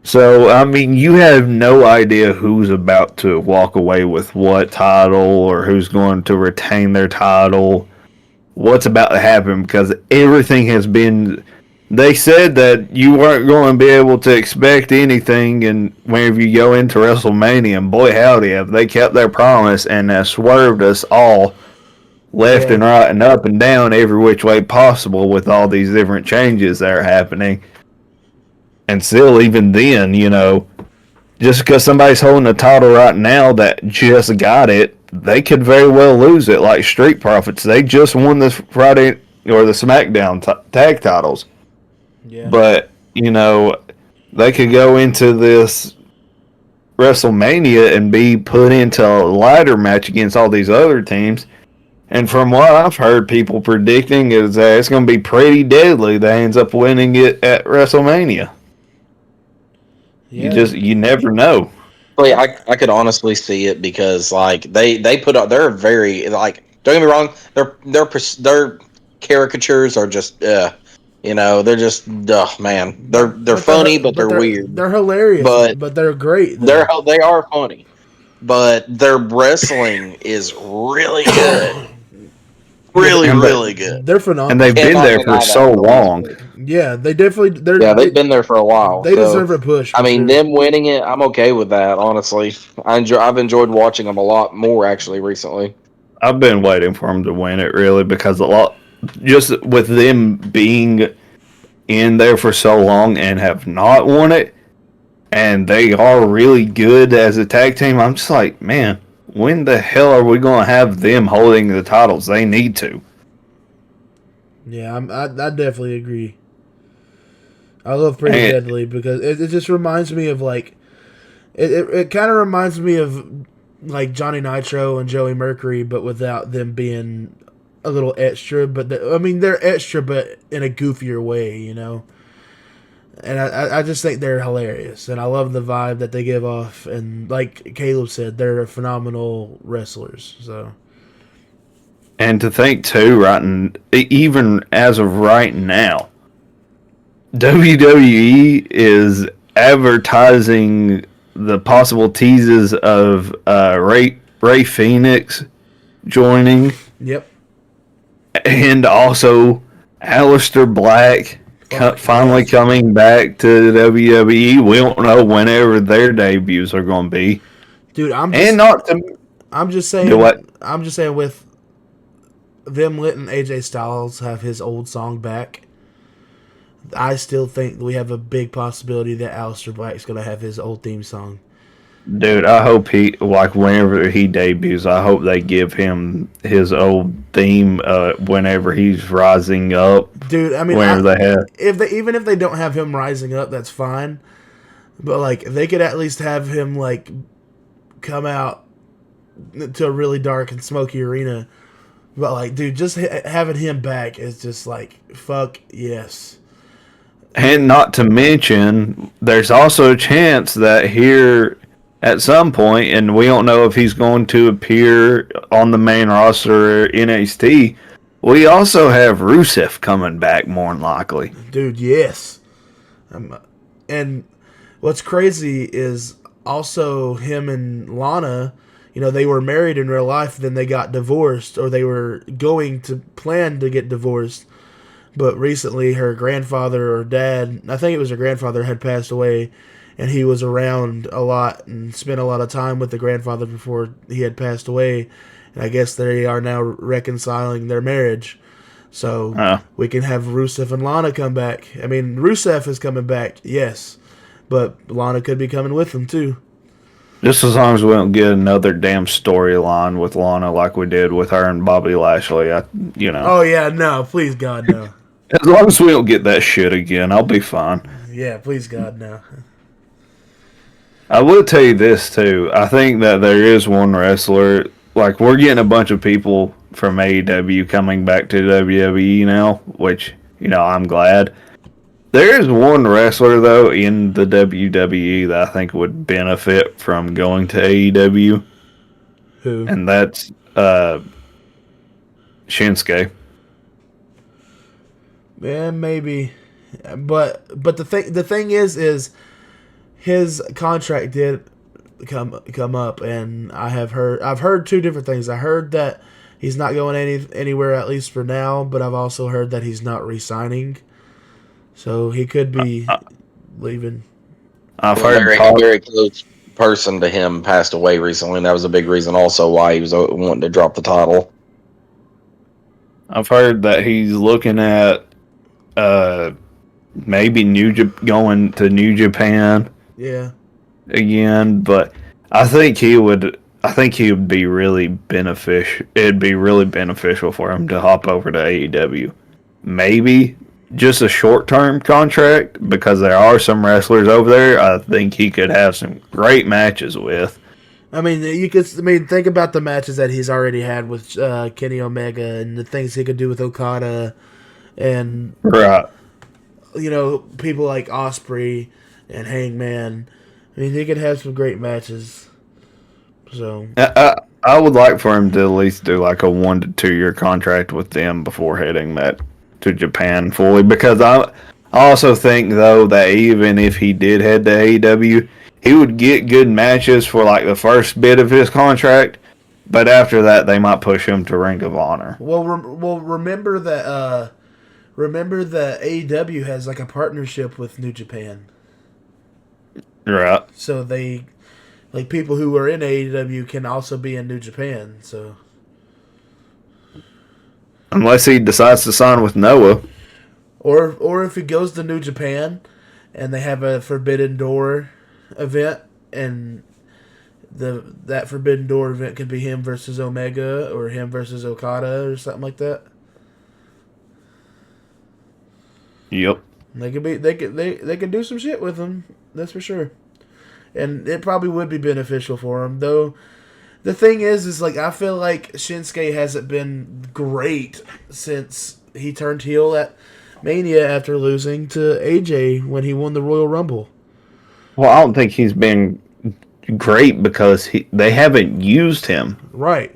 So, I mean, you have no idea who's about to walk away with what title or who's going to retain their title, what's about to happen, because everything has been... They said that you weren't going to be able to expect anything and whenever you go into WrestleMania, and boy howdy, have they kept their promise and swerved us all left and right and up and down every which way possible with all these different changes that are happening. And still, even then, just because somebody's holding a title right now that just got it, they could very well lose it. Like Street Profits, they just won this Friday or the SmackDown tag titles. Yeah. But, they could go into this WrestleMania and be put into a ladder match against all these other teams And from what I've heard, people predicting is that it's going to be pretty deadly that ends up winning it at WrestleMania. Yeah, You never know. Well, yeah, I could honestly see it because like they put out they're very like don't get me wrong their caricatures are just they're just man they're funny but they're weird they're hilarious, but but they're great though. they are funny but their wrestling is really good, really good. They're And they've phenomenal. been Cannot there for deny that so in the least long. bit. Yeah, they definitely Yeah, they've been there for a while. they So deserve a push. I For mean, sure. them winning it, I'm okay with that. Honestly, I've enjoyed watching them a lot more actually recently. I've been waiting for them to win it, really, because just with them being in there for so long and have not won it, and they are really good as a tag team, I'm just like, man, when the hell are we going to have them holding the titles? They need to. Yeah, I definitely agree. I love Pretty Deadly because it just reminds me of like it kind of reminds me of like Johnny Nitro and Joey Mercury, but without them being a little extra. But I mean, they're extra, but in a goofier way, you know. And I just think they're hilarious, and I love the vibe that they give off. And like Caleb said, they're phenomenal wrestlers. So. And to think too, even as of right now, WWE is advertising the possible teases of Ray Phoenix joining. Yep. And also Aleister Black finally coming back to the WWE. We don't know whenever their debuts are going to be. Dude, I'm just saying with them letting AJ Styles have his old song back, I still think we have a big possibility that Aleister Black's going to have his old theme song. Dude, I hope whenever he debuts, I hope they give him his old theme whenever he's rising up. Dude, I mean, even if they don't have him rising up, that's fine. But like, they could at least have him like come out to a really dark and smoky arena. But like, dude, just having him back is just like, fuck yes. And not to mention, there's also a chance that here at some point, and we don't know if he's going to appear on the main roster or NXT, we also have Rusev coming back more than likely. Dude, yes. And what's crazy is also him and Lana, you know, they were married in real life, then they got divorced, or they were going to plan to get divorced. But recently her grandfather or dad, I think it was her grandfather, had passed away. And he was around a lot and spent a lot of time with the grandfather before he had passed away. And I guess they are now reconciling their marriage. So we can have Rusev and Lana come back. I mean, Rusev is coming back, yes. But Lana could be coming with them, too. Just as long as we don't get another damn storyline with Lana like we did with her and Bobby Lashley, Oh, yeah, no. Please, God, no. As long as we don't get that shit again, I'll be fine. Yeah, please, God, no. I will tell you this, too. I think that there is one wrestler, like, we're getting a bunch of people from AEW coming back to WWE now, which, I'm glad. There is one wrestler, though, in the WWE that I think would benefit from going to AEW. Who? And that's Shinsuke. Yeah, maybe. But the thing is his contract did come up, and I've heard two different things. I heard that he's not going anywhere, at least for now, but I've also heard that he's not re-signing, so he could be leaving. I've heard a very close person to him passed away recently, and that was a big reason also why he was wanting to drop the title. I've heard that he's looking at maybe going to New Japan. Yeah. Again, but I think he would be really beneficial. It'd be really beneficial for him to hop over to AEW. Maybe just a short-term contract, because there are some wrestlers over there I think he could have some great matches with. I mean, you could. I mean, think about the matches that he's already had with Kenny Omega and the things he could do with Okada, and Right. People like Osprey and Hangman. I mean, he could have some great matches. So I would like for him to at least do like a 1 to 2 year contract with them before heading that to Japan fully. Because I also think though that even if he did head to AEW, he would get good matches for like the first bit of his contract, but after that they might push him to Ring of Honor. Well, remember that AEW has like a partnership with New Japan. Right. So they, like, people who are in AEW can also be in New Japan. So Unless he decides to sign with Noah. or if he goes to New Japan and they have a Forbidden Door event, and that Forbidden Door event could be him versus Omega or him versus Okada or something like that. Yep. They could do some shit with him. That's for sure. And it probably would be beneficial for him, though. The thing is like, I feel like Shinsuke hasn't been great since he turned heel at Mania after losing to AJ when he won the Royal Rumble. Well, I don't think he's been great because they haven't used him. Right.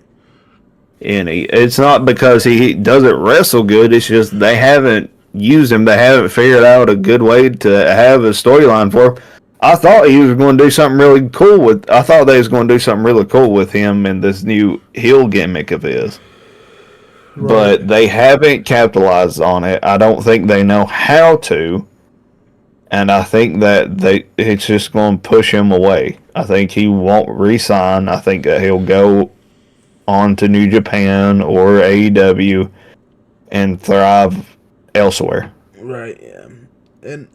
It's not because he doesn't wrestle good. It's just they haven't used him. They haven't figured out a good way to have a storyline for him. I thought he was going to do something really cool I thought they was going to do something really cool with him in this new heel gimmick of his. Right. But they haven't capitalized on it. I don't think they know how to. And I think that it's just going to push him away. I think he won't re-sign. I think that he'll go on to New Japan or AEW and thrive elsewhere. Right, yeah. And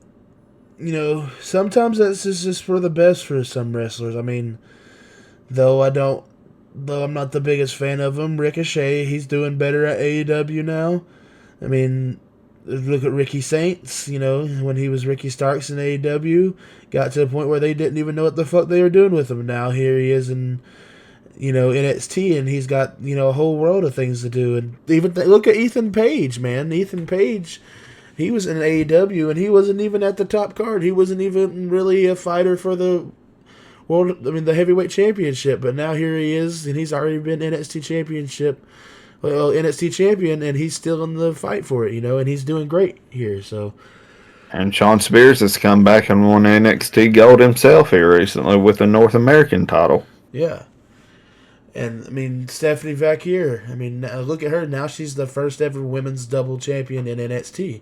sometimes that's just for the best for some wrestlers. I mean, though I'm not the biggest fan of him, Ricochet, he's doing better at AEW now. I mean, look at Ricky Saints, when he was Ricky Starks in AEW, got to the point where they didn't even know what the fuck they were doing with him. Now here he is in, NXT, and he's got, a whole world of things to do. And even look at Ethan Page, man. Ethan Page, he was in AEW, and he wasn't even at the top card. He wasn't even really a fighter for the the heavyweight championship. But now here he is, and he's already been NXT champion, and he's still in the fight for it, and he's doing great here. So, and Sean Spears has come back and won NXT Gold himself here recently with the North American title. Yeah. And, I mean, Stephanie Vaquer, look at her. Now she's the first ever women's double champion in NXT.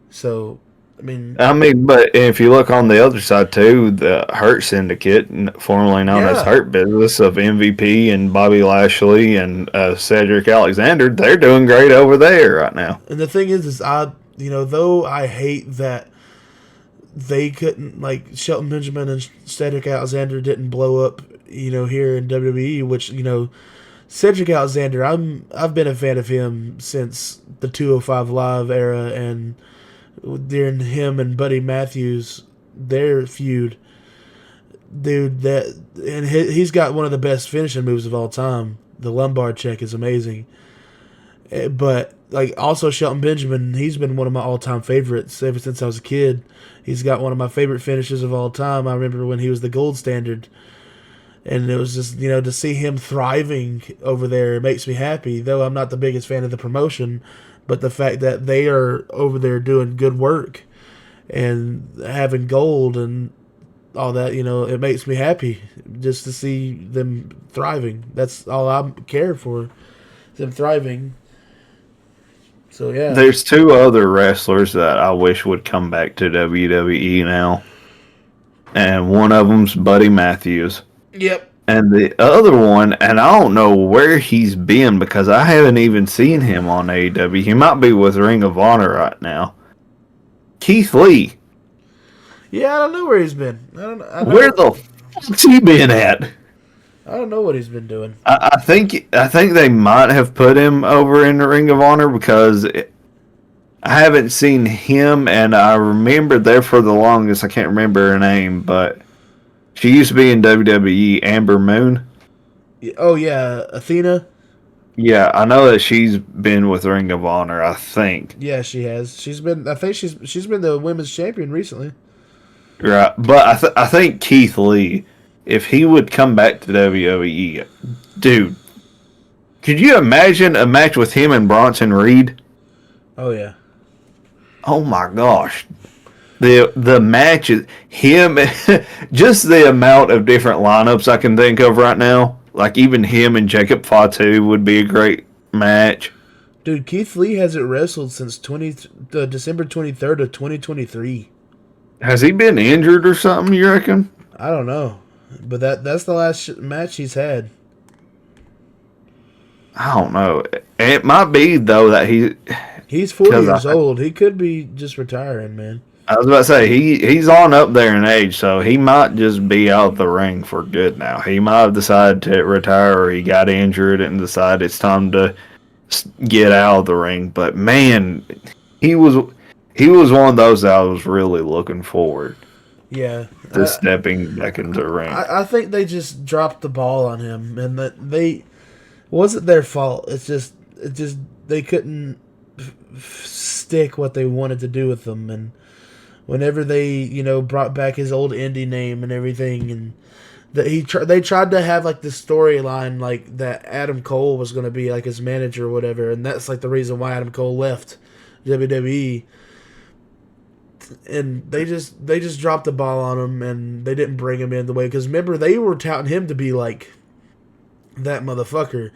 So, but if you look on the other side, too, the Hurt Syndicate, formerly known as Hurt Business, of MVP and Bobby Lashley and Cedric Alexander, they're doing great over there right now. And the thing is though I hate that they couldn't, like, Shelton Benjamin and Cedric Alexander didn't blow up, here in WWE, which, Cedric Alexander, I've been a fan of him since the 205 Live era, and during him and Buddy Matthews, their feud, dude, he's got one of the best finishing moves of all time. The lumbar check is amazing. But, like, also Shelton Benjamin, he's been one of my all-time favorites ever since I was a kid. He's got one of my favorite finishes of all time. I remember when he was the gold standard. And it was just, to see him thriving over there, it makes me happy. Though I'm not the biggest fan of the promotion, but the fact that they are over there doing good work and having gold and all that, it makes me happy just to see them thriving. That's all I care for, them thriving. So, yeah. There's two other wrestlers that I wish would come back to WWE now. And one of them's Buddy Matthews. Yep. And the other one, and I don't know where he's been because I haven't even seen him on AEW. He might be with Ring of Honor right now. Keith Lee. Yeah, I don't know where he's been. I don't know. Where the fuck's he been at? I don't know what he's been doing. I think they might have put him over in the Ring of Honor because I haven't seen him, and I remember there for the longest. I can't remember her name, but She used to be in WWE, Amber Moon. Oh yeah, Athena. Yeah, I know that she's been with Ring of Honor, I think. Yeah, she has. She's been. I think she's been the women's champion recently. Right. But I think Keith Lee, if he would come back to WWE, dude, could you imagine a match with him and Bronson Reed? Oh yeah. Oh my gosh. The match is him just the amount of different lineups I can think of right now. Like even him and Jacob Fatu would be a great match. Dude, Keith Lee hasn't wrestled since December 23rd of 2023. Has he been injured or something, you reckon? I don't know, but that's the last match he's had. I don't know. It might be though that He's 40 years old. He could be just retiring, man. I was about to say he's on up there in age, so he might just be out the ring for good now. He might have decided to retire, or he got injured and decided it's time to get out of the ring. But man, he was one of those that I was really looking forward. Yeah, to stepping back into the ring. I think they just dropped the ball on him, and that wasn't their fault. It just they couldn't stick what they wanted to do with them, and whenever they brought back his old indie name and everything, and they tried to have like this storyline like that Adam Cole was going to be like his manager or whatever, and that's like the reason why Adam Cole left WWE. And they just dropped the ball on him, and they didn't bring him in the way, because remember they were touting him to be like that motherfucker.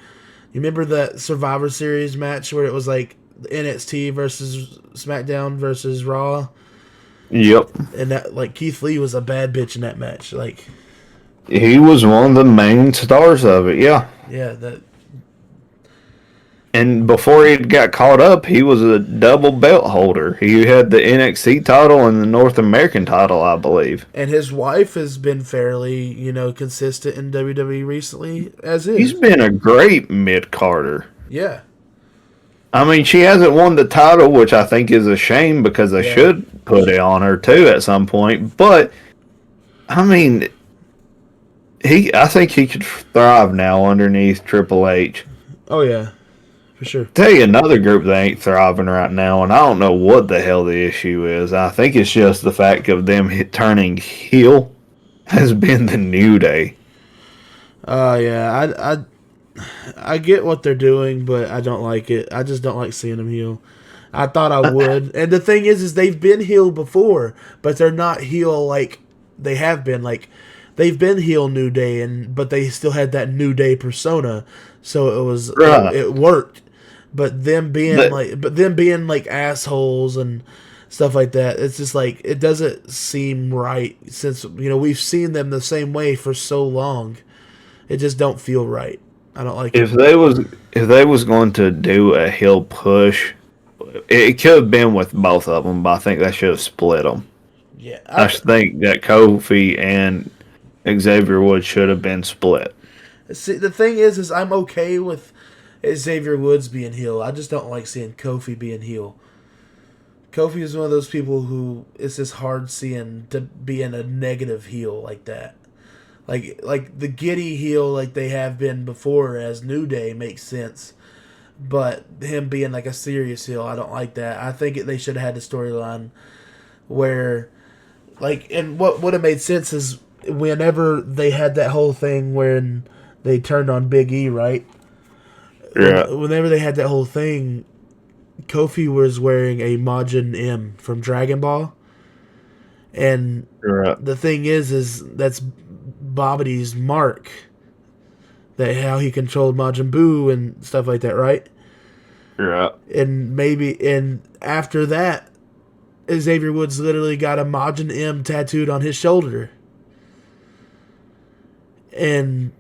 You remember that Survivor Series match where it was like NXT versus SmackDown versus Raw? Yep. And that, like, Keith Lee was a bad bitch in that match. Like, he was one of the main stars of it. Yeah. Yeah. That. And before he got caught up, he was a double belt holder. He had the NXT title and the North American title, I believe. And his wife has been fairly, consistent in WWE recently, as is. He's been a great mid-carder. Yeah. I mean, she hasn't won the title, which I think is a shame, because they should put it on her too at some point. But I mean, I think he could thrive now underneath Triple H. Oh yeah, for sure. Tell you another group that ain't thriving right now, and I don't know what the hell the issue is. I think it's just the fact of them turning heel has been the New Day. Yeah, I get what they're doing, but I don't like it. I just don't like seeing them heel. I thought I would. And the thing is they've been heel before, but they're not heel like they have been. Like, they've been heel New Day, but they still had that New Day persona, so it was it worked. But them being like assholes and stuff like that, it's just like it doesn't seem right, since we've seen them the same way for so long. It just don't feel right. I don't like it. If they was going to do a heel push, it could have been with both of them, but I think they should have split them. Yeah, I think that Kofi and Xavier Woods should have been split. See, the thing is I'm okay with Xavier Woods being heel. I just don't like seeing Kofi being heel. Kofi is one of those people who it's just hard seeing to be in a negative heel like that. Like the giddy heel like they have been before as New Day makes sense. But him being like a serious heel, I don't like that. I think they should have had a storyline where, like, and what would have made sense is whenever they had that whole thing when they turned on Big E, right? Yeah. Whenever they had that whole thing, Kofi was wearing a Majin M from Dragon Ball. And the thing is that's Babbidi's mark. That how he controlled Majin Buu and stuff like that, right? Yeah. And after that, Xavier Woods literally got a Majin M tattooed on his shoulder. And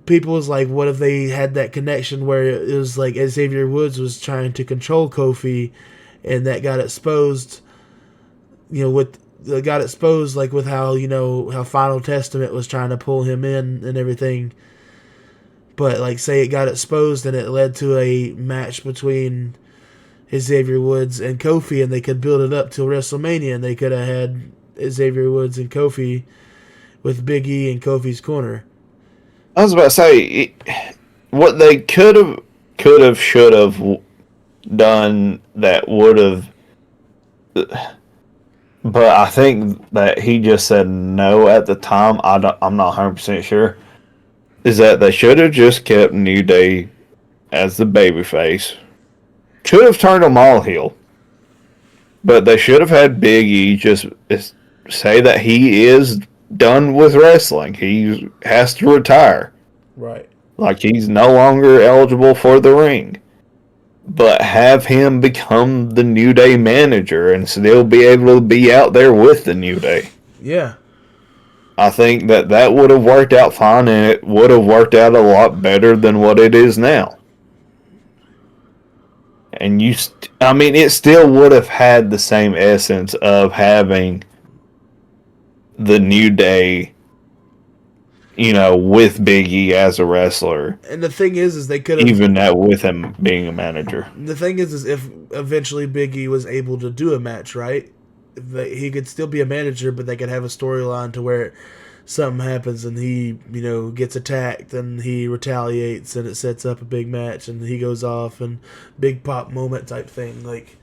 people was like, what if they had that connection where it was like Xavier Woods was trying to control Kofi, and that got exposed, got exposed like with how, how Final Testament was trying to pull him in and everything. But like, say it got exposed and it led to a match between Xavier Woods and Kofi, and they could build it up till WrestleMania, and they could have had Xavier Woods and Kofi with Big E in Kofi's corner. I was about to say what they could have, should have done that would have. But I think that he just said no at the time. I'm not 100% sure. Is that they should have just kept New Day as the babyface. Should have turned them all heel. But they should have had Big E just say that he is done with wrestling. He has to retire. Right. Like he's no longer eligible for the ring. But have him become the New Day manager and still be able to be out there with the New Day. Yeah. I think that would have worked out fine, and it would have worked out a lot better than what it is now. And it still would have had the same essence of having the New Day, with Big E as a wrestler. And the thing is they could have... Even that with him being a manager. The thing is if eventually Big E was able to do a match, right? He could still be a manager, but they could have a storyline to where something happens and he, gets attacked and he retaliates and it sets up a big match and he goes off and big pop moment type thing. Like,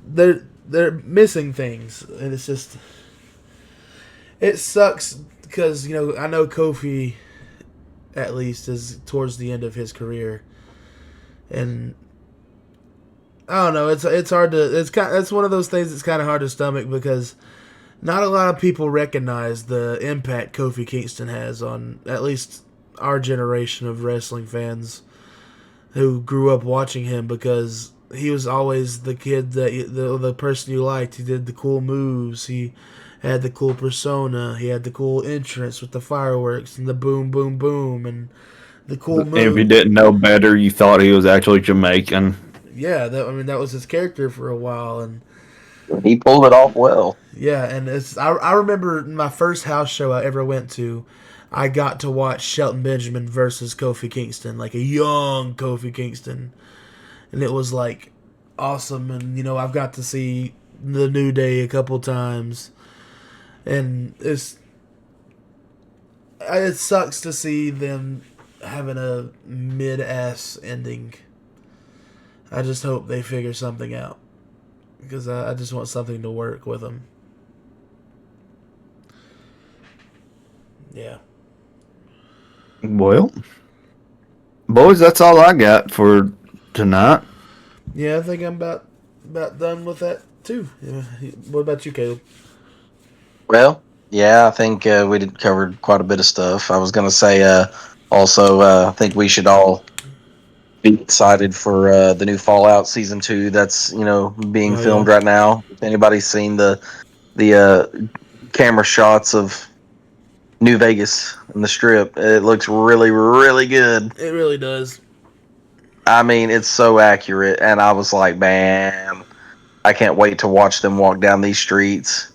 they're missing things, and it's just... It sucks because, I know Kofi, at least, is towards the end of his career. And I don't know, it's hard to... It's one of those things that's kind of hard to stomach because not a lot of people recognize the impact Kofi Kingston has on at least our generation of wrestling fans who grew up watching him, because he was always the kid that the person you liked. He did the cool moves. He had the cool persona. He had the cool entrance with the fireworks and the boom, boom, boom, and the cool move. If you didn't know better, you thought he was actually Jamaican. Yeah, that was his character for a while, and he pulled it off well. Yeah, and I remember my first house show I ever went to, I got to watch Shelton Benjamin versus Kofi Kingston, like a young Kofi Kingston, and it was like awesome. And I've got to see the New Day a couple times. And it sucks to see them having a mid-ass ending. I just hope they figure something out, because I just want something to work with them. Yeah. Well, boys, that's all I got for tonight. Yeah, I think I'm about done with that too. Yeah. What about you, Caleb? Well, yeah, I think we covered quite a bit of stuff. I was going to say also, I think we should all be excited for the new Fallout Season 2 that's, being filmed right now. If anybody's seen the camera shots of New Vegas and the Strip, it looks really, really good. It really does. I mean, it's so accurate, and I was like, man, I can't wait to watch them walk down these streets.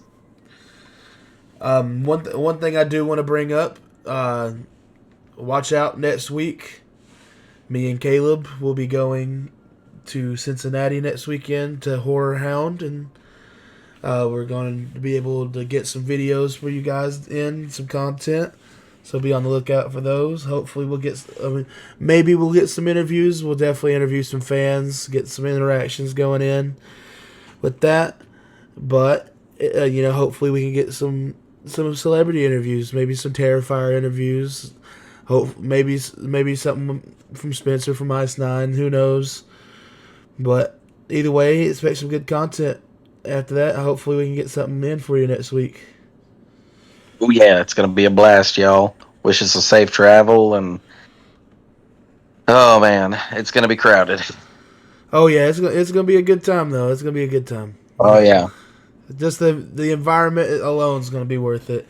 One thing I do want to bring up, watch out next week. Me and Caleb will be going to Cincinnati next weekend to Horror Hound, and we're going to be able to get some videos for you guys some content. So be on the lookout for those. Hopefully maybe we'll get some interviews. We'll definitely interview some fans, get some interactions going in with that. But, hopefully we can get some celebrity interviews, maybe some Terrifier interviews. Maybe something from Spencer from Ice 9, who knows. But either way, expect some good content after that. Hopefully we can get something in for you next week. Oh yeah, it's gonna be a blast, y'all. Wish us a safe travel, and oh man, it's gonna be crowded. Oh yeah, it's gonna be a good time though. It's gonna be a good time. Oh yeah, just the environment alone is gonna be worth it.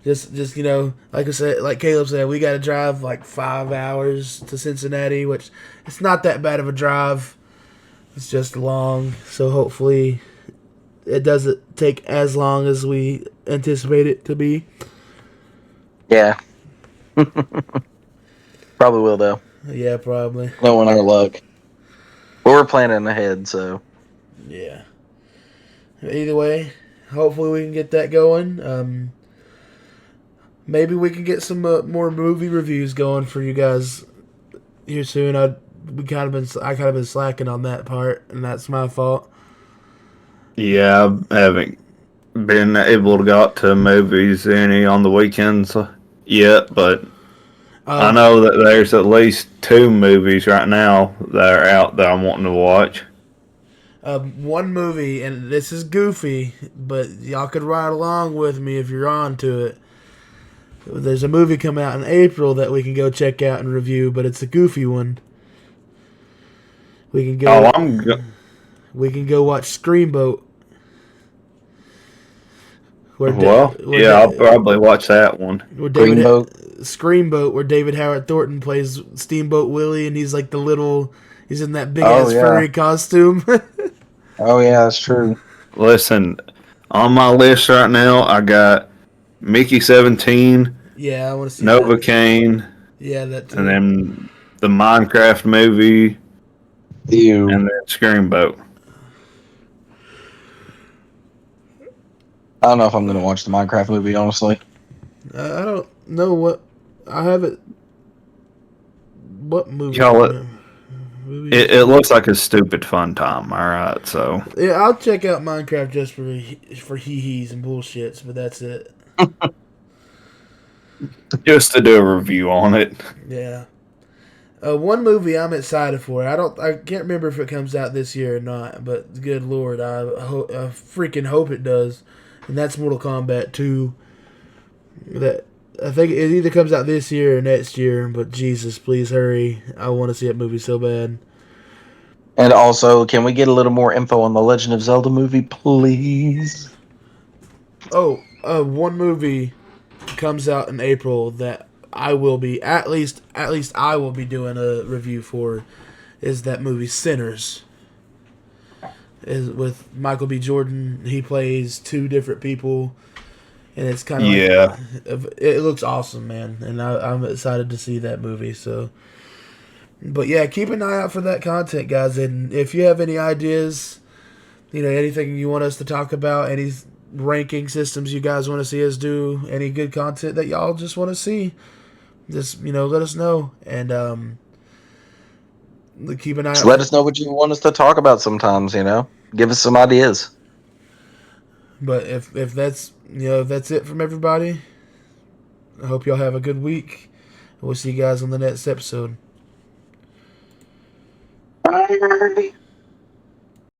Just like I said, like Caleb said, we got to drive like 5 hours to Cincinnati, which it's not that bad of a drive. It's just long, so hopefully it doesn't take as long as we anticipate it to be. Yeah. Probably will, though. Yeah, probably. Knowing our luck. But we're planning ahead, so. Yeah. Either way, hopefully we can get that going. maybe we can get some more movie reviews going for you guys here soon. I kind of been slacking on that part, and that's my fault. Yeah, I haven't been able to go out to movies any on the weekends yet, but I know that there's at least 2 movies right now that are out that I'm wanting to watch. One movie, and this is goofy, but y'all could ride along with me if you're on to it. There's a movie coming out in April that we can go check out and review, but it's a goofy one. We can go. We can go watch Screamboat. I'll probably watch that one. Screamboat, where David Howard Thornton plays Steamboat Willie, and he's like he's in that big ass furry costume. Oh yeah, that's true. Listen, on my list right now, I got Mickey 17. Yeah, I want to see Novocaine. Yeah, that too. And then the Minecraft movie. Ew. And then Screamboat. I don't know if I'm going to watch the Minecraft movie, honestly. I don't know what I haven't. What movie? It looks like a stupid fun time. All right, so yeah, I'll check out Minecraft just for hee-hees and bullshits, but that's it. Just to do a review on it. Yeah. One movie I'm excited for. I can't remember if it comes out this year or not, but good lord, I freaking hope it does. And that's Mortal Kombat 2. That I think it either comes out this year or next year, but Jesus, please hurry. I want to see that movie so bad. And also, can we get a little more info on the Legend of Zelda movie, please? Oh, one movie comes out in April that I will be at least I will be doing a review for is that movie Sinners. Is with Michael B. Jordan. He plays 2 different people, and it's kind of it looks awesome, man. And I'm excited to see that movie. So, but yeah, keep an eye out for that content, guys. And if you have any ideas, anything you want us to talk about, any ranking systems you guys want to see us do, any good content that y'all just want to see, just let us know. And keep an eye out. Let us know what you want us to talk about sometimes, Give us some ideas. But if that's if that's it from everybody, I hope y'all have a good week. We'll see you guys on the next episode. Bye.